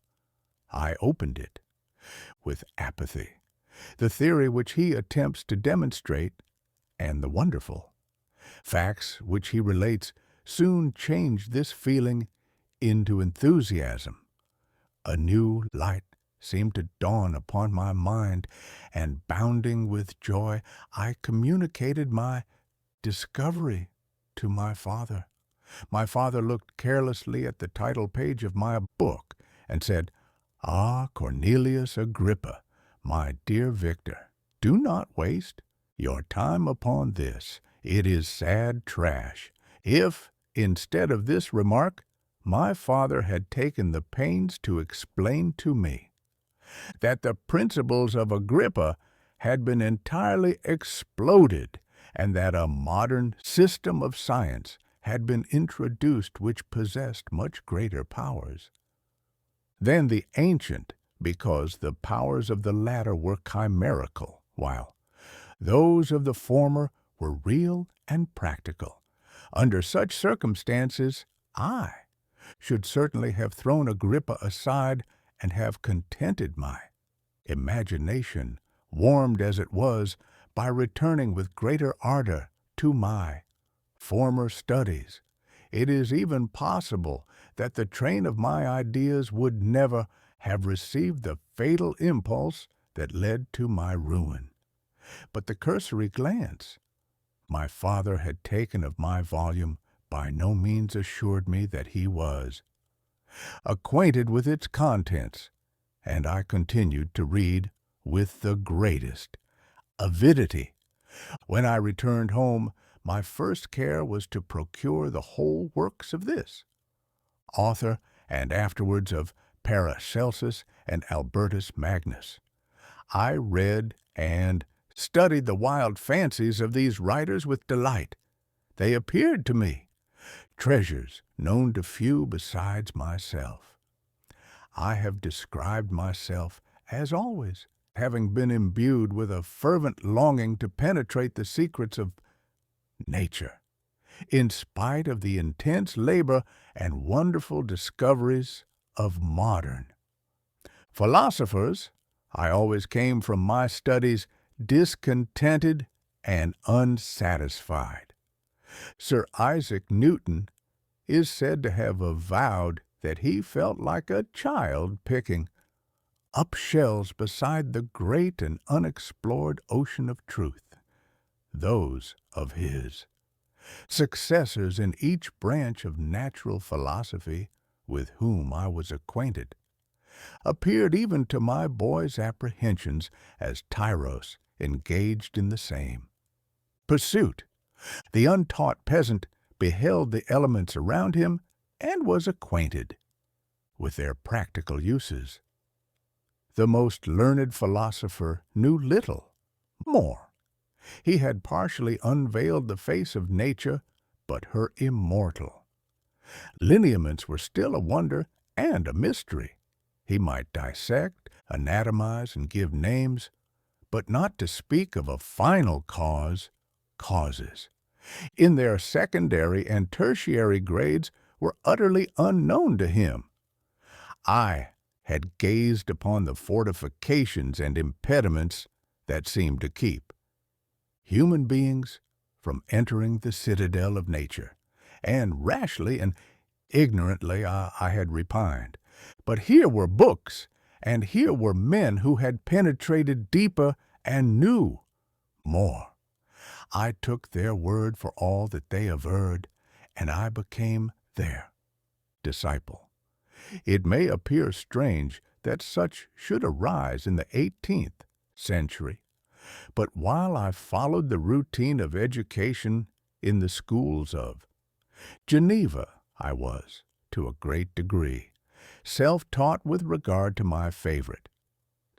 I opened it with apathy. The theory which he attempts to demonstrate, and the wonderful facts which he relates, soon changed this feeling into enthusiasm. A new light seemed to dawn upon my mind, and bounding with joy, I communicated my discovery to my father. My father looked carelessly at the title page of my book and said, "Ah, Cornelius Agrippa, my dear Victor, do not waste your time upon this. It is sad trash. If, instead of this remark, my father had taken the pains to explain to me that the principles of Agrippa had been entirely exploded, and that a modern system of science had been introduced which possessed much greater powers than the ancient, because the powers of the latter were chimerical, while those of the former were real and practical. Under such circumstances, I should certainly have thrown Agrippa aside and have contented my imagination, warmed as it was, by returning with greater ardor to my former studies. It is even possible that the train of my ideas would never have received the fatal impulse that led to my ruin. But the cursory glance my father had taken of my volume by no means assured me that he was acquainted with its contents, and I continued to read with the greatest avidity. When I returned home, my first care was to procure the whole works of this author, and afterwards of Paracelsus and Albertus Magnus. I read and studied the wild fancies of these writers with delight. They appeared to me treasures known to few besides myself. I have described myself, as always, having been imbued with a fervent longing to penetrate the secrets of nature, in spite of the intense labor and wonderful discoveries of modern philosophers. I always came from my studies discontented and unsatisfied. Sir Isaac Newton is said to have avowed that he felt like a child picking up shells beside the great and unexplored ocean of truth. Those of his successors in each branch of natural philosophy with whom I was acquainted appeared even to my boy's apprehensions as tyros engaged in the same pursuit. The untaught peasant beheld the elements around him and was acquainted with their practical uses. The most learned philosopher knew little more. He had partially unveiled the face of nature, but her immortal lineaments were still a wonder and a mystery. He might dissect, anatomize, and give names, but not to speak of a final cause, causes in their secondary and tertiary grades were utterly unknown to him. I had gazed upon the fortifications and impediments that seemed to keep human beings from entering the citadel of nature, and rashly and ignorantly I had repined. But here were books, and here were men who had penetrated deeper and knew more. I took their word for all that they averred, and I became their disciple. It may appear strange that such should arise in the 18th century, but while I followed the routine of education in the schools of Geneva, I was, to a great degree, self-taught with regard to my favorite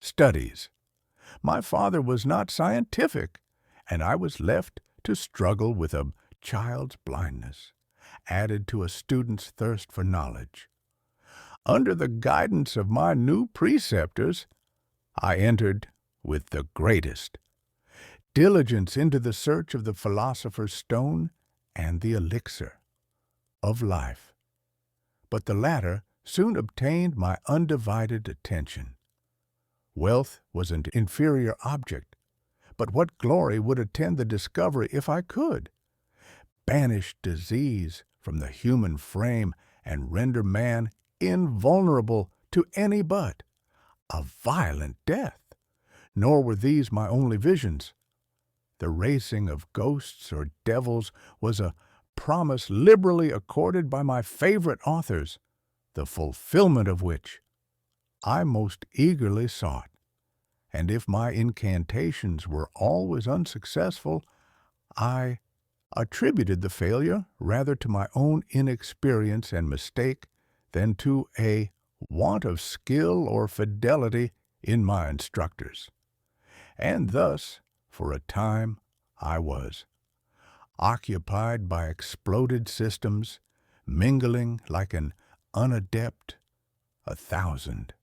studies. My father was not scientific, and I was left to struggle with a child's blindness, added to a student's thirst for knowledge. Under the guidance of my new preceptors, I entered with the greatest diligence into the search of the philosopher's stone and the elixir of life. But the latter soon obtained my undivided attention. Wealth was an inferior object, but what glory would attend the discovery if I could banish disease from the human frame and render man invulnerable to any but a violent death. Nor were these my only visions. The racing of ghosts or devils was a promise liberally accorded by my favorite authors, the fulfillment of which I most eagerly sought. And if my incantations were always unsuccessful, I attributed the failure rather to my own inexperience and mistake than to a want of skill or fidelity in my instructors. And thus, for a time, I was occupied by exploded systems, mingling like an unadept 1,000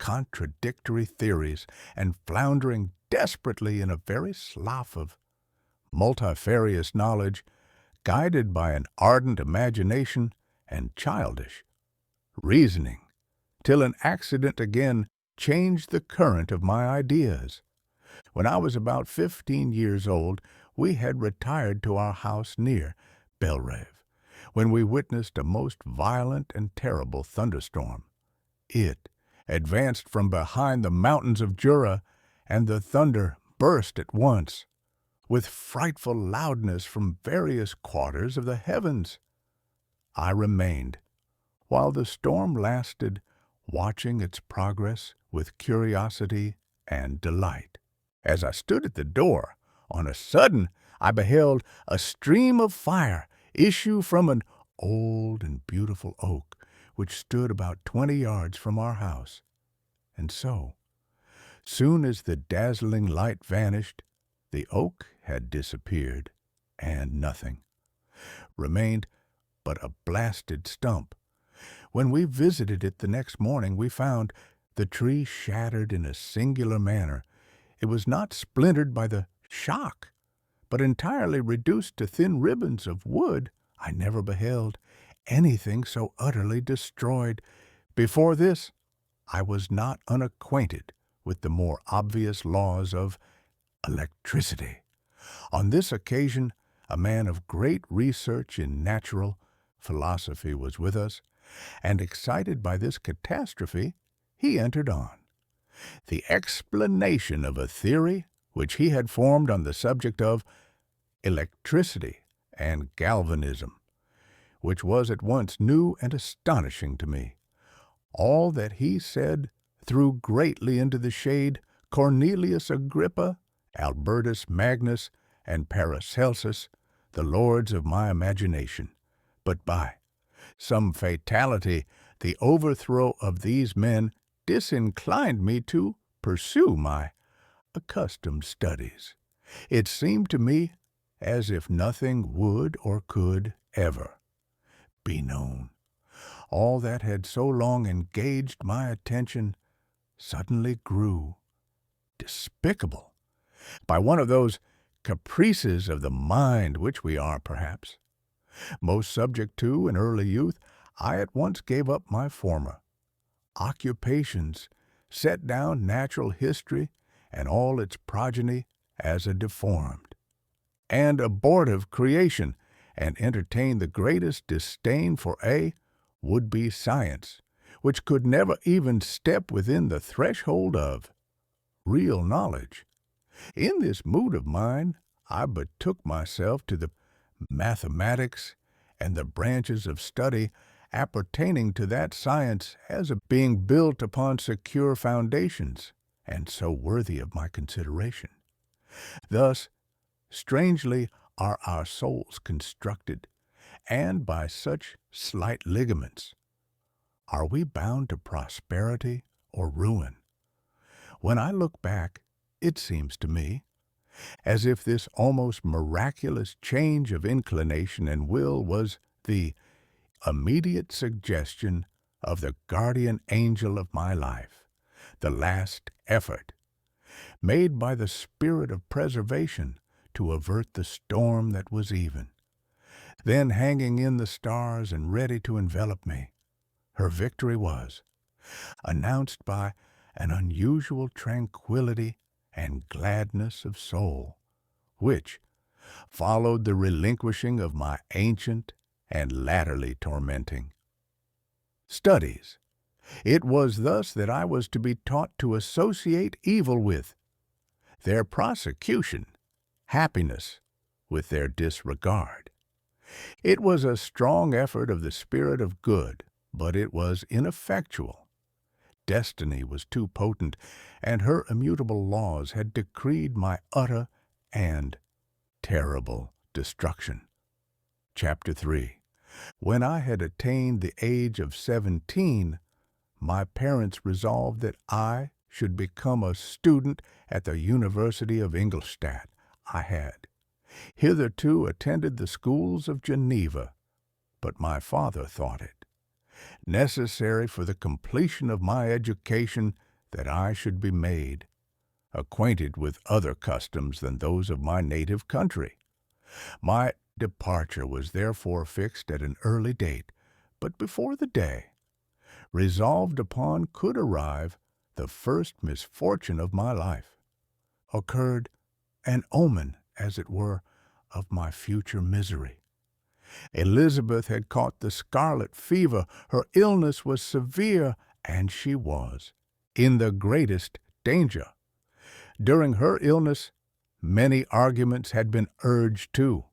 contradictory theories, and floundering desperately in a very slough of multifarious knowledge, guided by an ardent imagination and childish reasoning, till an accident again changed the current of my ideas. When I was about 15 years old, we had retired to our house near Belrive, when we witnessed a most violent and terrible thunderstorm. It advanced from behind the mountains of Jura, and the thunder burst at once, with frightful loudness from various quarters of the heavens. I remained, while the storm lasted, watching its progress with curiosity and delight. As I stood at the door, on a sudden I beheld a stream of fire issue from an old and beautiful oak, which stood about 20 yards from our house. And so, soon as the dazzling light vanished, the oak had disappeared, and nothing remained but a blasted stump. When we visited it the next morning, we found the tree shattered in a singular manner. It was not splintered by the shock, but entirely reduced to thin ribbons of wood. I never beheld anything so utterly destroyed. Before this, I was not unacquainted with the more obvious laws of electricity. On this occasion, a man of great research in natural philosophy was with us, and excited by this catastrophe, he entered on the explanation of a theory which he had formed on the subject of electricity and galvanism, which was at once new and astonishing to me. All that he said threw greatly into the shade Cornelius Agrippa, Albertus Magnus, and Paracelsus, the lords of my imagination. But by some fatality, the overthrow of these men disinclined me to pursue my accustomed studies. It seemed to me as if nothing would or could ever be known. All that had so long engaged my attention suddenly grew despicable, by one of those caprices of the mind which we are, perhaps, most subject to in early youth. I at once gave up my former occupations, set down natural history and all its progeny as a deformed and abortive creation, and entertained the greatest disdain for a would-be science, which could never even step within the threshold of real knowledge. In this mood of mind, I betook myself to the mathematics and the branches of study appertaining to that science as a being built upon secure foundations, and so worthy of my consideration. Thus, strangely are our souls constructed, and by such slight ligaments are we bound to prosperity or ruin. When I look back, it seems to me as if this almost miraculous change of inclination and will was the immediate suggestion of the guardian angel of my life, the last effort made by the spirit of preservation to avert the storm that was even then hanging in the stars and ready to envelop me. Her victory was announced by an unusual tranquillity and gladness of soul, which followed the relinquishing of my ancient and latterly tormenting studies. It was thus that I was to be taught to associate evil with their prosecution, happiness with their disregard. It was a strong effort of the spirit of good, but it was ineffectual. Destiny was too potent, and her immutable laws had decreed my utter and terrible destruction. Chapter 3. When I had attained the age of 17, my parents resolved that I should become a student at the University of Ingolstadt. I had hitherto attended the schools of Geneva, but my father thought it necessary for the completion of my education that I should be made acquainted with other customs than those of my native country. My departure was therefore fixed at an early date, but before the day resolved upon could arrive, the first misfortune of my life occurred, an omen, as it were, of my future misery. Elizabeth had caught the scarlet fever. Her illness was severe, and she was in the greatest danger. During her illness, many arguments had been urged to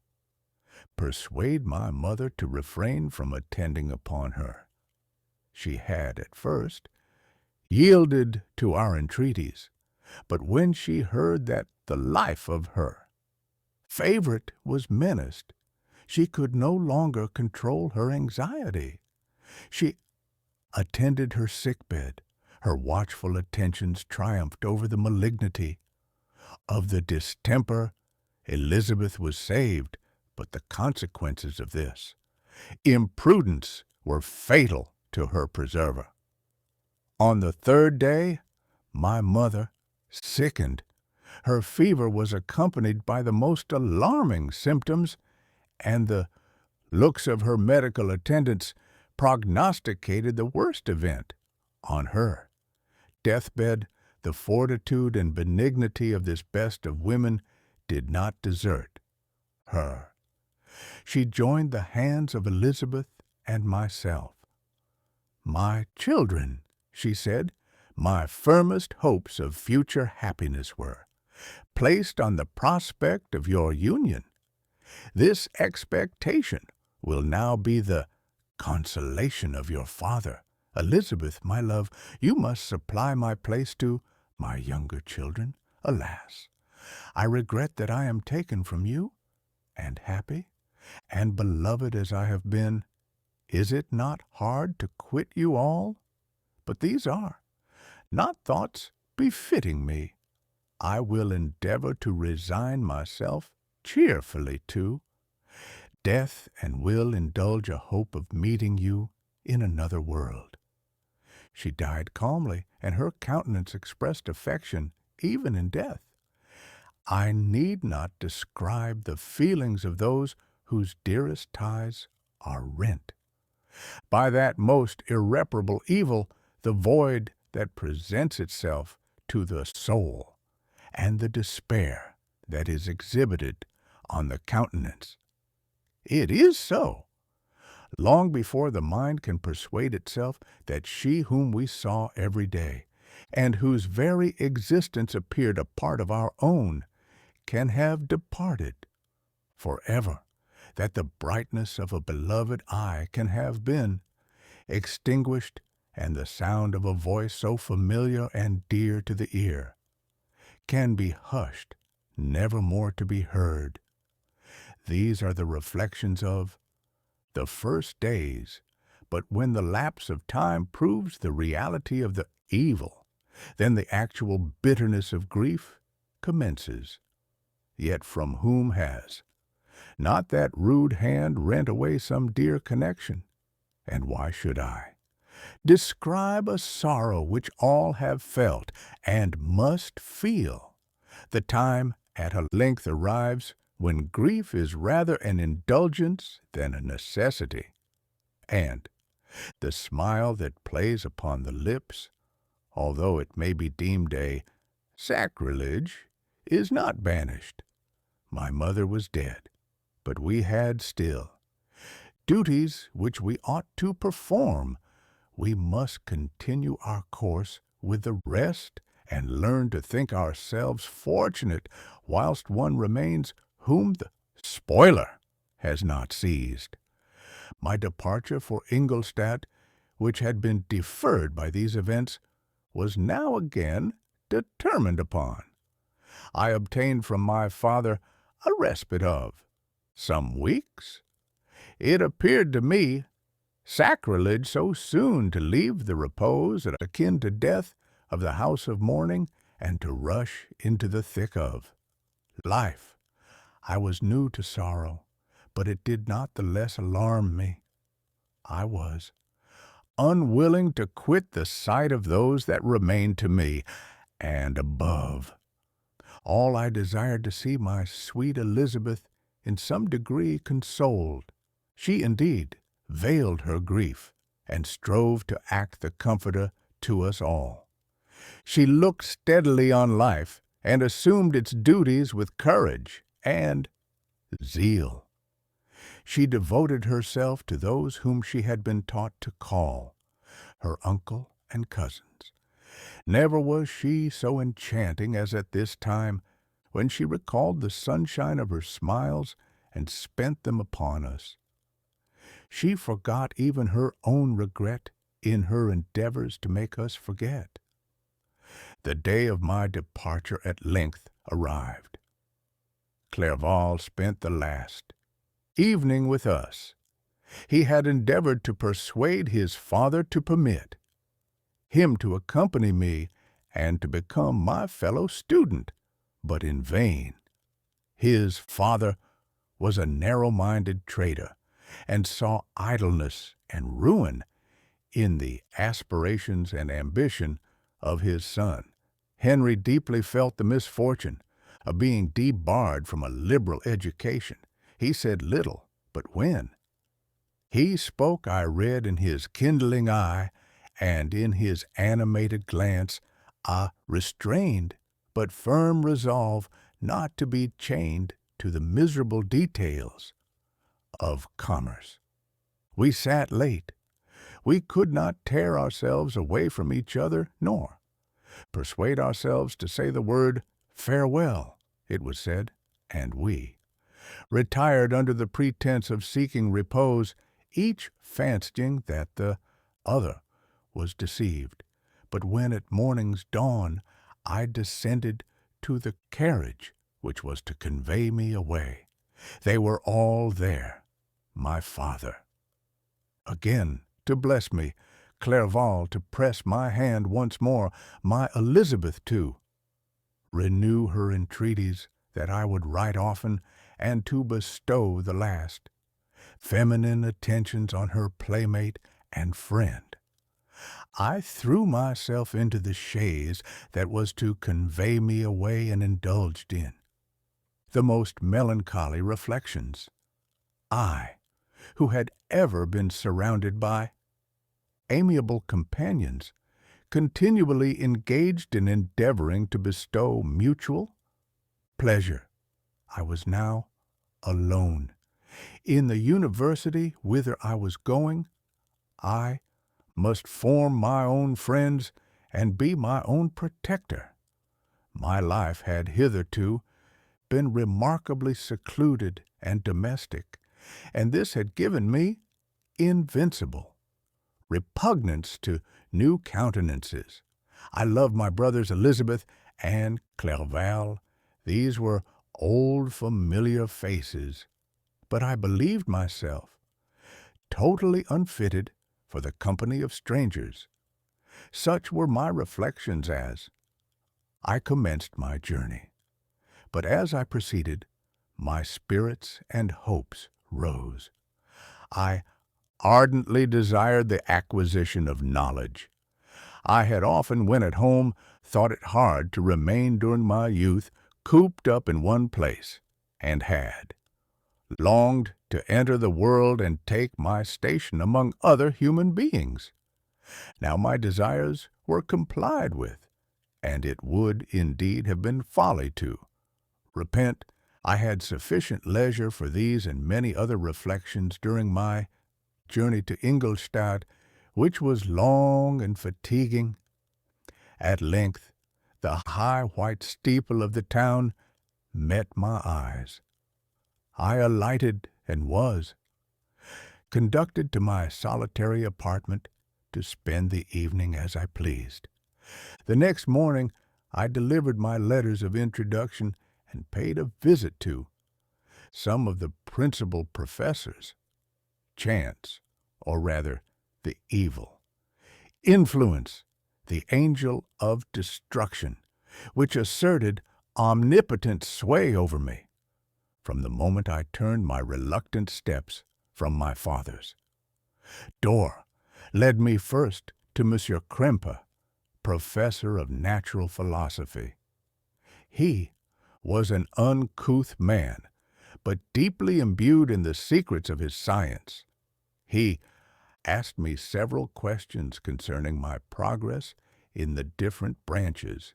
persuade my mother to refrain from attending upon her. She had, at first, yielded to our entreaties, but when she heard that the life of her favorite was menaced, she could no longer control her anxiety. She attended her sickbed. Her watchful attentions triumphed over the malignity of the distemper. Elizabeth was saved, but the consequences of this imprudence were fatal to her preserver. On the third day, my mother sickened. Her fever was accompanied by the most alarming symptoms, and the looks of her medical attendants prognosticated the worst event. On her deathbed, the fortitude and benignity of this best of women did not desert her. She joined the hands of Elizabeth and myself. "My children," she said, "my firmest hopes of future happiness were placed on the prospect of your union. This expectation will now be the consolation of your father. Elizabeth, my love, you must supply my place to my younger children. Alas, I regret that I am taken from you, and happy and beloved as I have been. Is it not hard to quit you all? But these are not thoughts befitting me. I will endeavor to resign myself cheerfully to death, and will indulge a hope of meeting you in another world." She died calmly, and her countenance expressed affection even in death. I need not describe the feelings of those whose dearest ties are rent by that most irreparable evil, the void that presents itself to the soul, and the despair that is exhibited on the countenance. It is so. Long before the mind can persuade itself that she whom we saw every day, and whose very existence appeared a part of our own, can have departed forever, that the brightness of a beloved eye can have been extinguished, and the sound of a voice so familiar and dear to the ear can be hushed, never more to be heard. These are the reflections of the first days, but when the lapse of time proves the reality of the evil, then the actual bitterness of grief commences. Yet from whom has not that rude hand rent away some dear connection? And why should I describe a sorrow which all have felt and must feel? The time at length arrives when grief is rather an indulgence than a necessity, and the smile that plays upon the lips, although it may be deemed a sacrilege, is not banished. My mother was dead, but we had still duties which we ought to perform. we must continue our course with the rest and learn to think ourselves fortunate whilst one remains whom the spoiler has not seized. My departure for Ingolstadt, which had been deferred by these events, was now again determined upon. I obtained from my father a respite of some weeks. It appeared to me sacrilege so soon to leave the repose and akin to death of the house of mourning and to rush into the thick of life. I was new to sorrow, but it did not the less alarm me. I was unwilling to quit the sight of those that remained to me, and above all I desired to see my sweet Elizabeth in some degree consoled. She indeed veiled her grief, and strove to act the comforter to us all. She looked steadily on life, and assumed its duties with courage and zeal. She devoted herself to those whom she had been taught to call her uncle and cousins. Never was she so enchanting as at this time, when she recalled the sunshine of her smiles and spent them upon us. She forgot even her own regret in her endeavors to make us forget. The day of my departure at length arrived. Clerval spent the last evening with us. He had endeavored to persuade his father to permit him to accompany me and to become my fellow student, but in vain. His father was a narrow-minded trader, and saw idleness and ruin in the aspirations and ambition of his son. Henry deeply felt the misfortune of being debarred from a liberal education. He said little, but when he spoke, I read in his kindling eye and in his animated glance a restrained but firm resolve not to be chained to the miserable details of commerce. We sat late. We could not tear ourselves away from each other, nor persuade ourselves to say the word farewell, it was said, and we retired under the pretense of seeking repose, each fancying that the other was deceived. But when at morning's dawn I descended to the carriage which was to convey me away, they were all there. My father, again to bless me, Clerval to press my hand once more, my Elizabeth to renew her entreaties that I would write often, and to bestow the last feminine attentions on her playmate and friend. I threw myself into the chaise that was to convey me away, and indulged in the most melancholy reflections. I, who had ever been surrounded by amiable companions, continually engaged in endeavoring to bestow mutual pleasure, I was now alone. In the university whither I was going, I must form my own friends and be my own protector. My life had hitherto been remarkably secluded and domestic, and this had given me invincible repugnance to new countenances. I loved my brothers Elizabeth and Clerval. These were old familiar faces, but I believed myself totally unfitted for the company of strangers. Such were my reflections as I commenced my journey. But as I proceeded, my spirits and hopes rose. I ardently desired the acquisition of knowledge. I had often, when at home, thought it hard to remain during my youth cooped up in one place, and had longed to enter the world and take my station among other human beings. Now my desires were complied with, and it would indeed have been folly to repent. I had sufficient leisure for these and many other reflections during my journey to Ingolstadt, which was long and fatiguing. At length, the high white steeple of the town met my eyes. I alighted and was conducted to my solitary apartment to spend the evening as I pleased. The next morning I delivered my letters of introduction and paid a visit to some of the principal professors. Chance, or rather the evil, influence, the angel of destruction, which asserted omnipotent sway over me from the moment I turned my reluctant steps from my father's door, led me first to Monsieur Krempe, professor of natural philosophy. He was an uncouth man, but deeply imbued in the secrets of his science. He asked me several questions concerning my progress in the different branches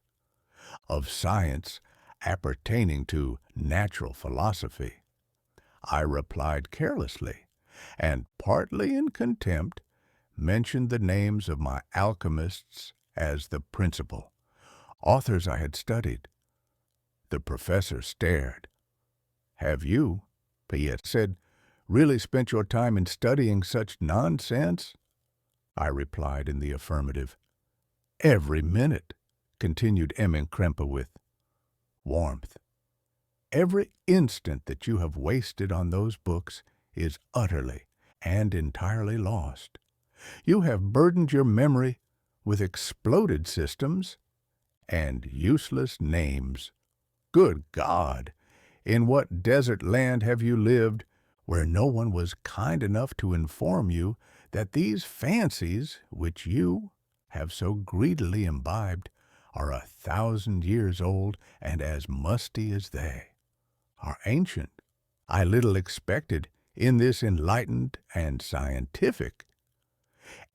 of science appertaining to natural philosophy. I replied carelessly, and partly in contempt, mentioned the names of my alchemists as the principal authors I had studied. The professor stared. "Have you," he had said, "really spent your time in studying such nonsense?" I replied in the affirmative. "Every minute," continued Emin Krempe with warmth. "Every instant that you have wasted on those books is utterly and entirely lost. You have burdened your memory with exploded systems and useless names. Good God! In what desert land have you lived where no one was kind enough to inform you that these fancies, which you have so greedily imbibed, are 1,000 years old and as musty as they are ancient? I little expected in this enlightened and scientific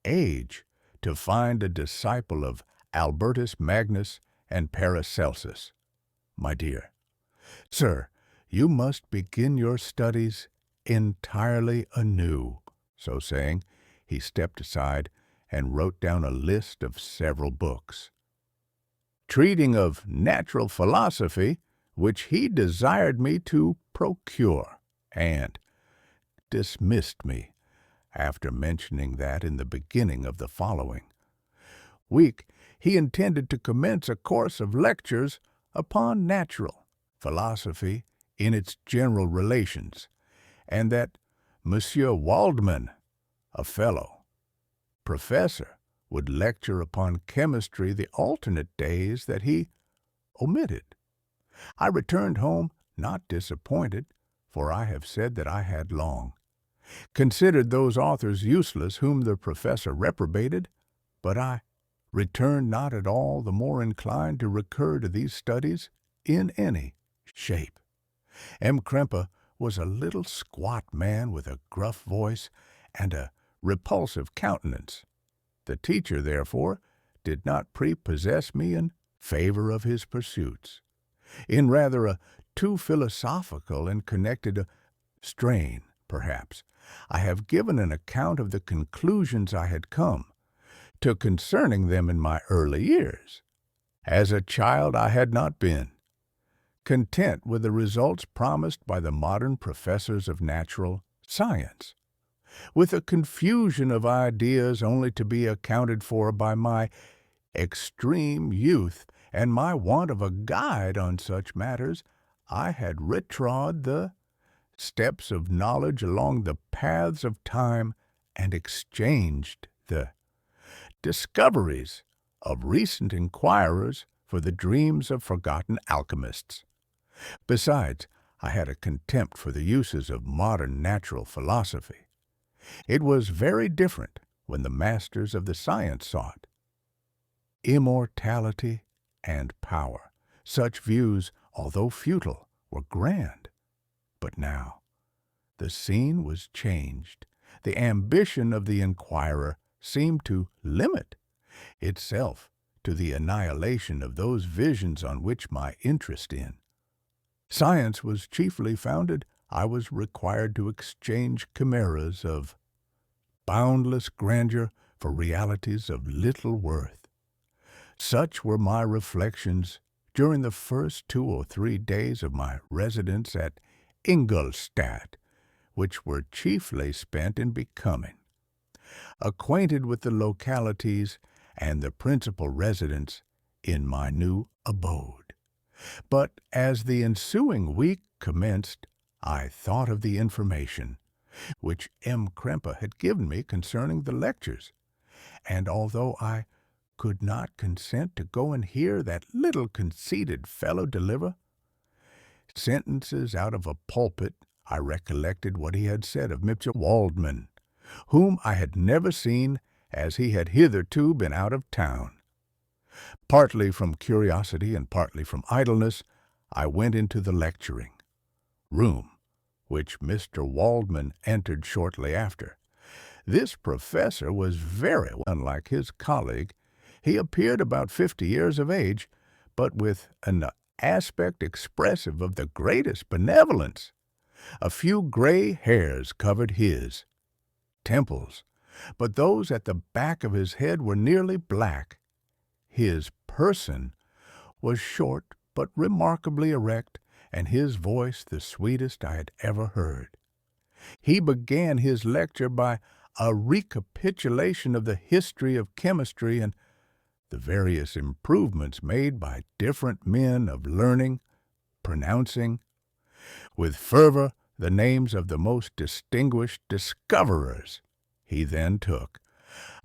age to find a disciple of Albertus Magnus and Paracelsus. My dear sir, you must begin your studies entirely anew." So saying, he stepped aside and wrote down a list of several books treating of natural philosophy, which he desired me to procure, and dismissed me after mentioning that in the beginning of the following week he intended to commence a course of lectures upon natural philosophy in its general relations, and that Monsieur Waldman, a fellow professor, would lecture upon chemistry the alternate days that he omitted. I returned home not disappointed, for I have said that I had long considered those authors useless whom the professor reprobated, but I returned not at all the more inclined to recur to these studies in any shape. M. Krempe was a little squat man with a gruff voice and a repulsive countenance. The teacher, therefore, did not prepossess me in favor of his pursuits. In rather a too philosophical and connected strain, perhaps, I have given an account of the conclusions I had come to concerning them in my early years. As a child I had not been content with the results promised by the modern professors of natural science, with a confusion of ideas only to be accounted for by my extreme youth and my want of a guide on such matters. I had retrod the steps of knowledge along the paths of time and exchanged the discoveries of recent inquirers for the dreams of forgotten alchemists. Besides, I had a contempt for the uses of modern natural philosophy. It was very different when the masters of the science sought immortality and power. Such views, although futile, were grand. But now the scene was changed. The ambition of the inquirer seemed to limit itself to the annihilation of those visions on which my interest in science was chiefly founded. I was required to exchange chimeras of boundless grandeur for realities of little worth. Such were my reflections during the first 2 or 3 days of my residence at Ingolstadt, which were chiefly spent in becoming acquainted with the localities and the principal residents in my new abode. But as the ensuing week commenced, I thought of the information which M. Krempe had given me concerning the lectures, and although I could not consent to go and hear that little conceited fellow deliver sentences out of a pulpit, I recollected what he had said of Mr. Waldman, whom I had never seen, as he had hitherto been out of town. Partly from curiosity and partly from idleness, I went into the lecturing room, which Mr. Waldman entered shortly after. This professor was very unlike his colleague. He appeared about 50 years of age, but with an aspect expressive of the greatest benevolence. A few gray hairs covered his temples, but those at the back of his head were nearly black. His person was short but remarkably erect, and his voice the sweetest I had ever heard. He began his lecture by a recapitulation of the history of chemistry and the various improvements made by different men of learning, pronouncing with fervor the names of the most distinguished discoverers. He then took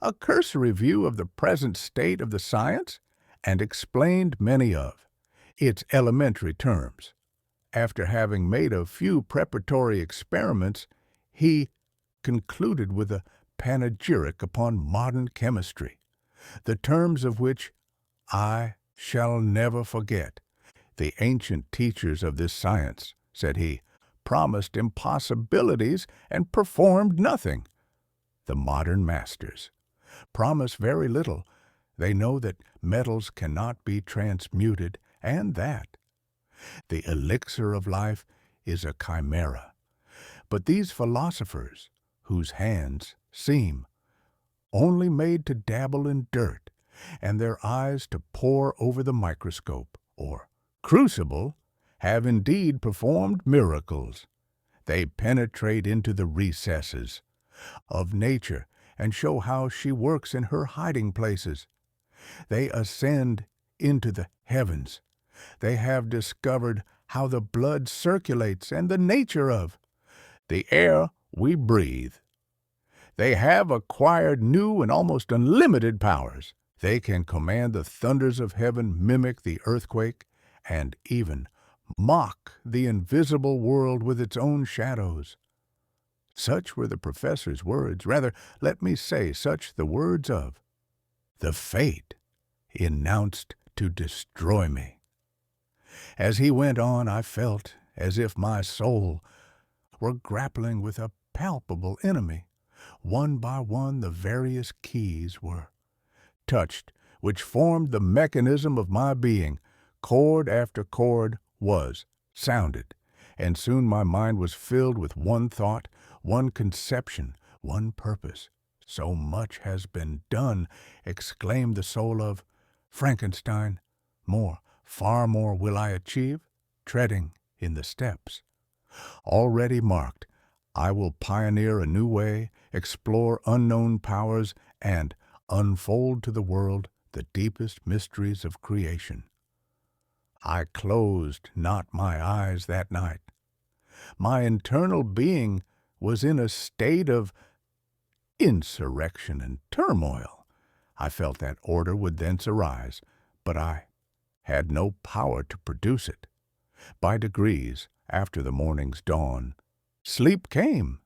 a cursory view of the present state of the science and explained many of its elementary terms. After having made a few preparatory experiments, he concluded with a panegyric upon modern chemistry, the terms of which I shall never forget. The ancient teachers of this science, said he, promised impossibilities and performed nothing. The modern masters promise very little. They know that metals cannot be transmuted, and that the elixir of life is a chimera. But these philosophers, whose hands seem only made to dabble in dirt, and their eyes to pore over the microscope or crucible, have indeed performed miracles. They penetrate into the recesses of nature and show how she works in her hiding places. They ascend into the heavens. They have discovered how the blood circulates and the nature of the air we breathe. They have acquired new and almost unlimited powers. They can command the thunders of heaven, mimic the earthquake, and even mock the invisible world with its own shadows. Such were the professor's words, rather, let me say, such the words of the fate announced to destroy me. As he went on, I felt as if my soul were grappling with a palpable enemy. One by one the various keys were touched, which formed the mechanism of my being. Chord after chord was sounded, and soon my mind was filled with one thought, one conception, one purpose. So much has been done, exclaimed the soul of Frankenstein. More, far more will I achieve, treading in the steps already marked. I will pioneer a new way, explore unknown powers, and unfold to the world the deepest mysteries of creation. I closed not my eyes that night. My internal being was in a state of insurrection and turmoil. I felt that order would thence arise, but I had no power to produce it. By degrees, after the morning's dawn, sleep came.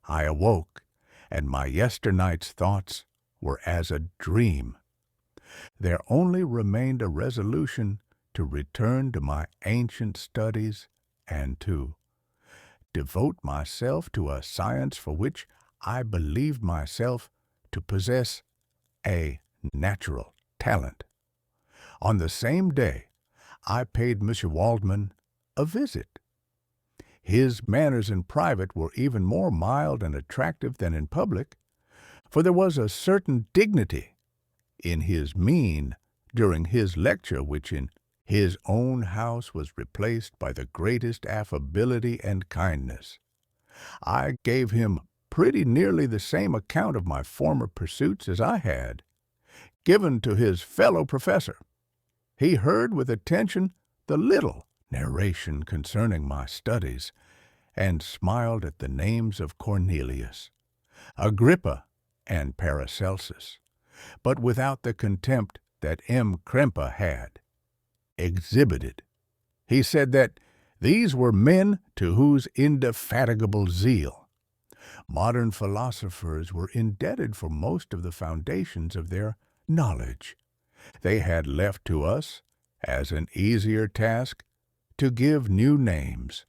I awoke, and my yesternight's thoughts were as a dream. There only remained a resolution to return to my ancient studies and to devote myself to a science for which I believed myself to possess a natural talent. On the same day, I paid M. Waldman a visit. His manners in private were even more mild and attractive than in public. for there was a certain dignity in his mien during his lecture which in his own house was replaced by the greatest affability and kindness. I gave him pretty nearly the same account of my former pursuits as I had given to his fellow professor. He heard with attention the little narration concerning my studies, and smiled at the names of Cornelius, Agrippa, and Paracelsus, but without the contempt that M. Krempe had exhibited. He said that these were men to whose indefatigable zeal modern philosophers were indebted for most of the foundations of their knowledge. They had left to us, as an easier task, to give new names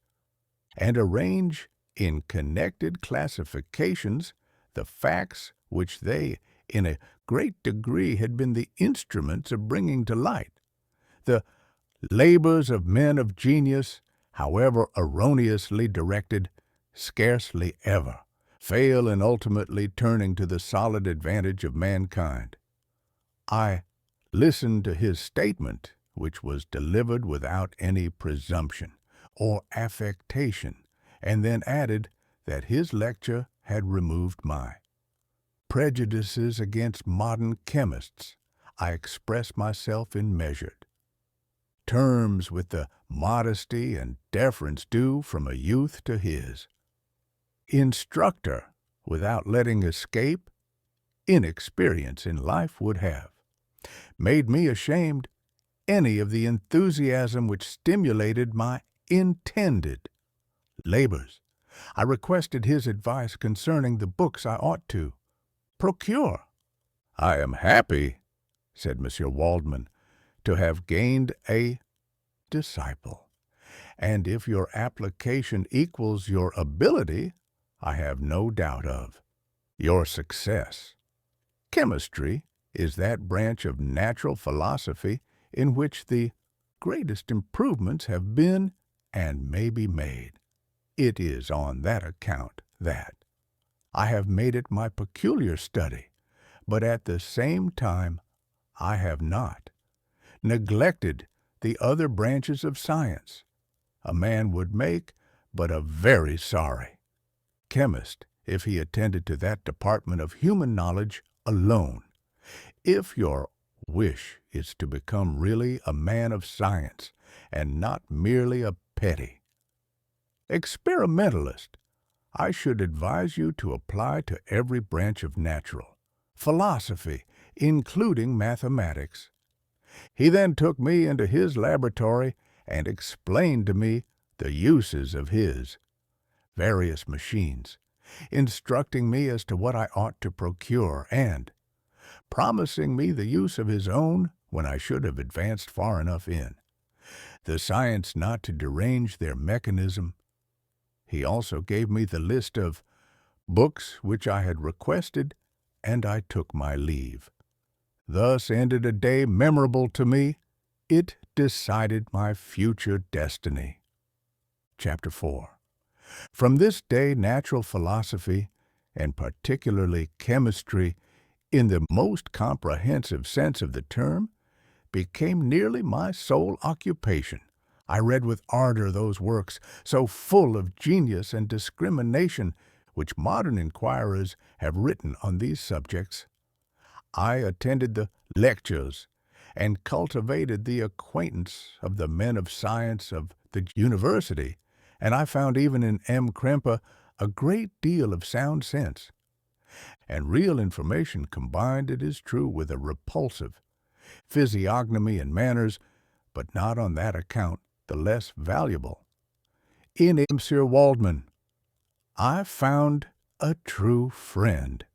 and arrange in connected classifications the facts which they, in a great degree, had been the instruments of bringing to light. The labors of men of genius, however erroneously directed, scarcely ever fail in ultimately turning to the solid advantage of mankind. I listened to his statement, which was delivered without any presumption or affectation, and then added that his lecture had removed my prejudices against modern chemists. I expressed myself in measured terms with the modesty and deference due from a youth to his instructor, without letting escape inexperience in life would have made me ashamed any of the enthusiasm which stimulated my intended labors. I requested his advice concerning the books I ought to procure. "I am happy," said Monsieur Waldman, "to have gained a disciple, and if your application equals your ability, I have no doubt of your success. Chemistry is that branch of natural philosophy in which the greatest improvements have been and may be made. It is on that account that I have made it my peculiar study, but at the same time I have not neglected the other branches of science. A man would make but a very sorry chemist if he attended to that department of human knowledge alone. If your wish is to become really a man of science and not merely a petty experimentalist, I should advise you to apply to every branch of natural philosophy, including mathematics." He then took me into his laboratory and explained to me the uses of his various machines, instructing me as to what I ought to procure, and promising me the use of his own when I should have advanced far enough in the science not to derange their mechanism. He also gave me the list of books which I had requested, and I took my leave. Thus ended a day memorable to me. It decided my future destiny. Chapter 4. From this day natural philosophy, and particularly chemistry, in the most comprehensive sense of the term, became nearly my sole occupation. I read with ardor those works, so full of genius and discrimination, which modern inquirers have written on these subjects. I attended the lectures and cultivated the acquaintance of the men of science of the university, and I found even in M. Krempe a great deal of sound sense and real information combined, it is true, with a repulsive physiognomy and manners, but not on that account the less valuable. In M. Waldman I found a true friend.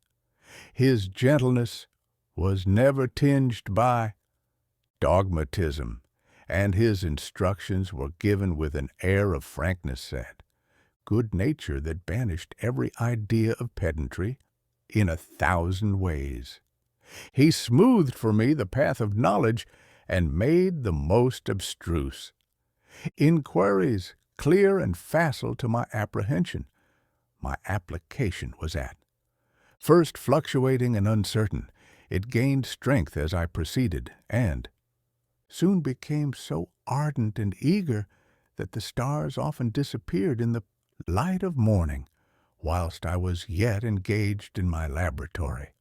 His gentleness was never tinged by dogmatism, and his instructions were given with an air of frankness and good nature that banished every idea of pedantry in 1,000 ways. He smoothed for me the path of knowledge and made the most abstruse inquiries clear and facile to my apprehension. My application was at First fluctuating and uncertain, it gained strength as I proceeded, and soon became so ardent and eager that the stars often disappeared in the light of morning, whilst I was yet engaged in my laboratory.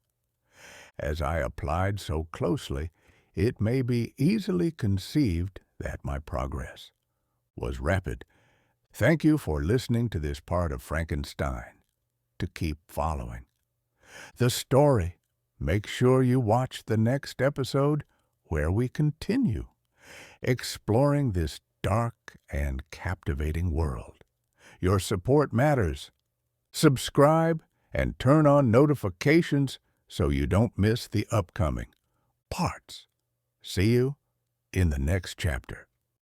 As I applied so closely, it may be easily conceived that my progress was rapid. Thank you for listening to this part of Frankenstein. To keep following the story, make sure you watch the next episode where we continue exploring this dark and captivating world. Your support matters. Subscribe and turn on notifications so you don't miss the upcoming parts. See you in the next chapter.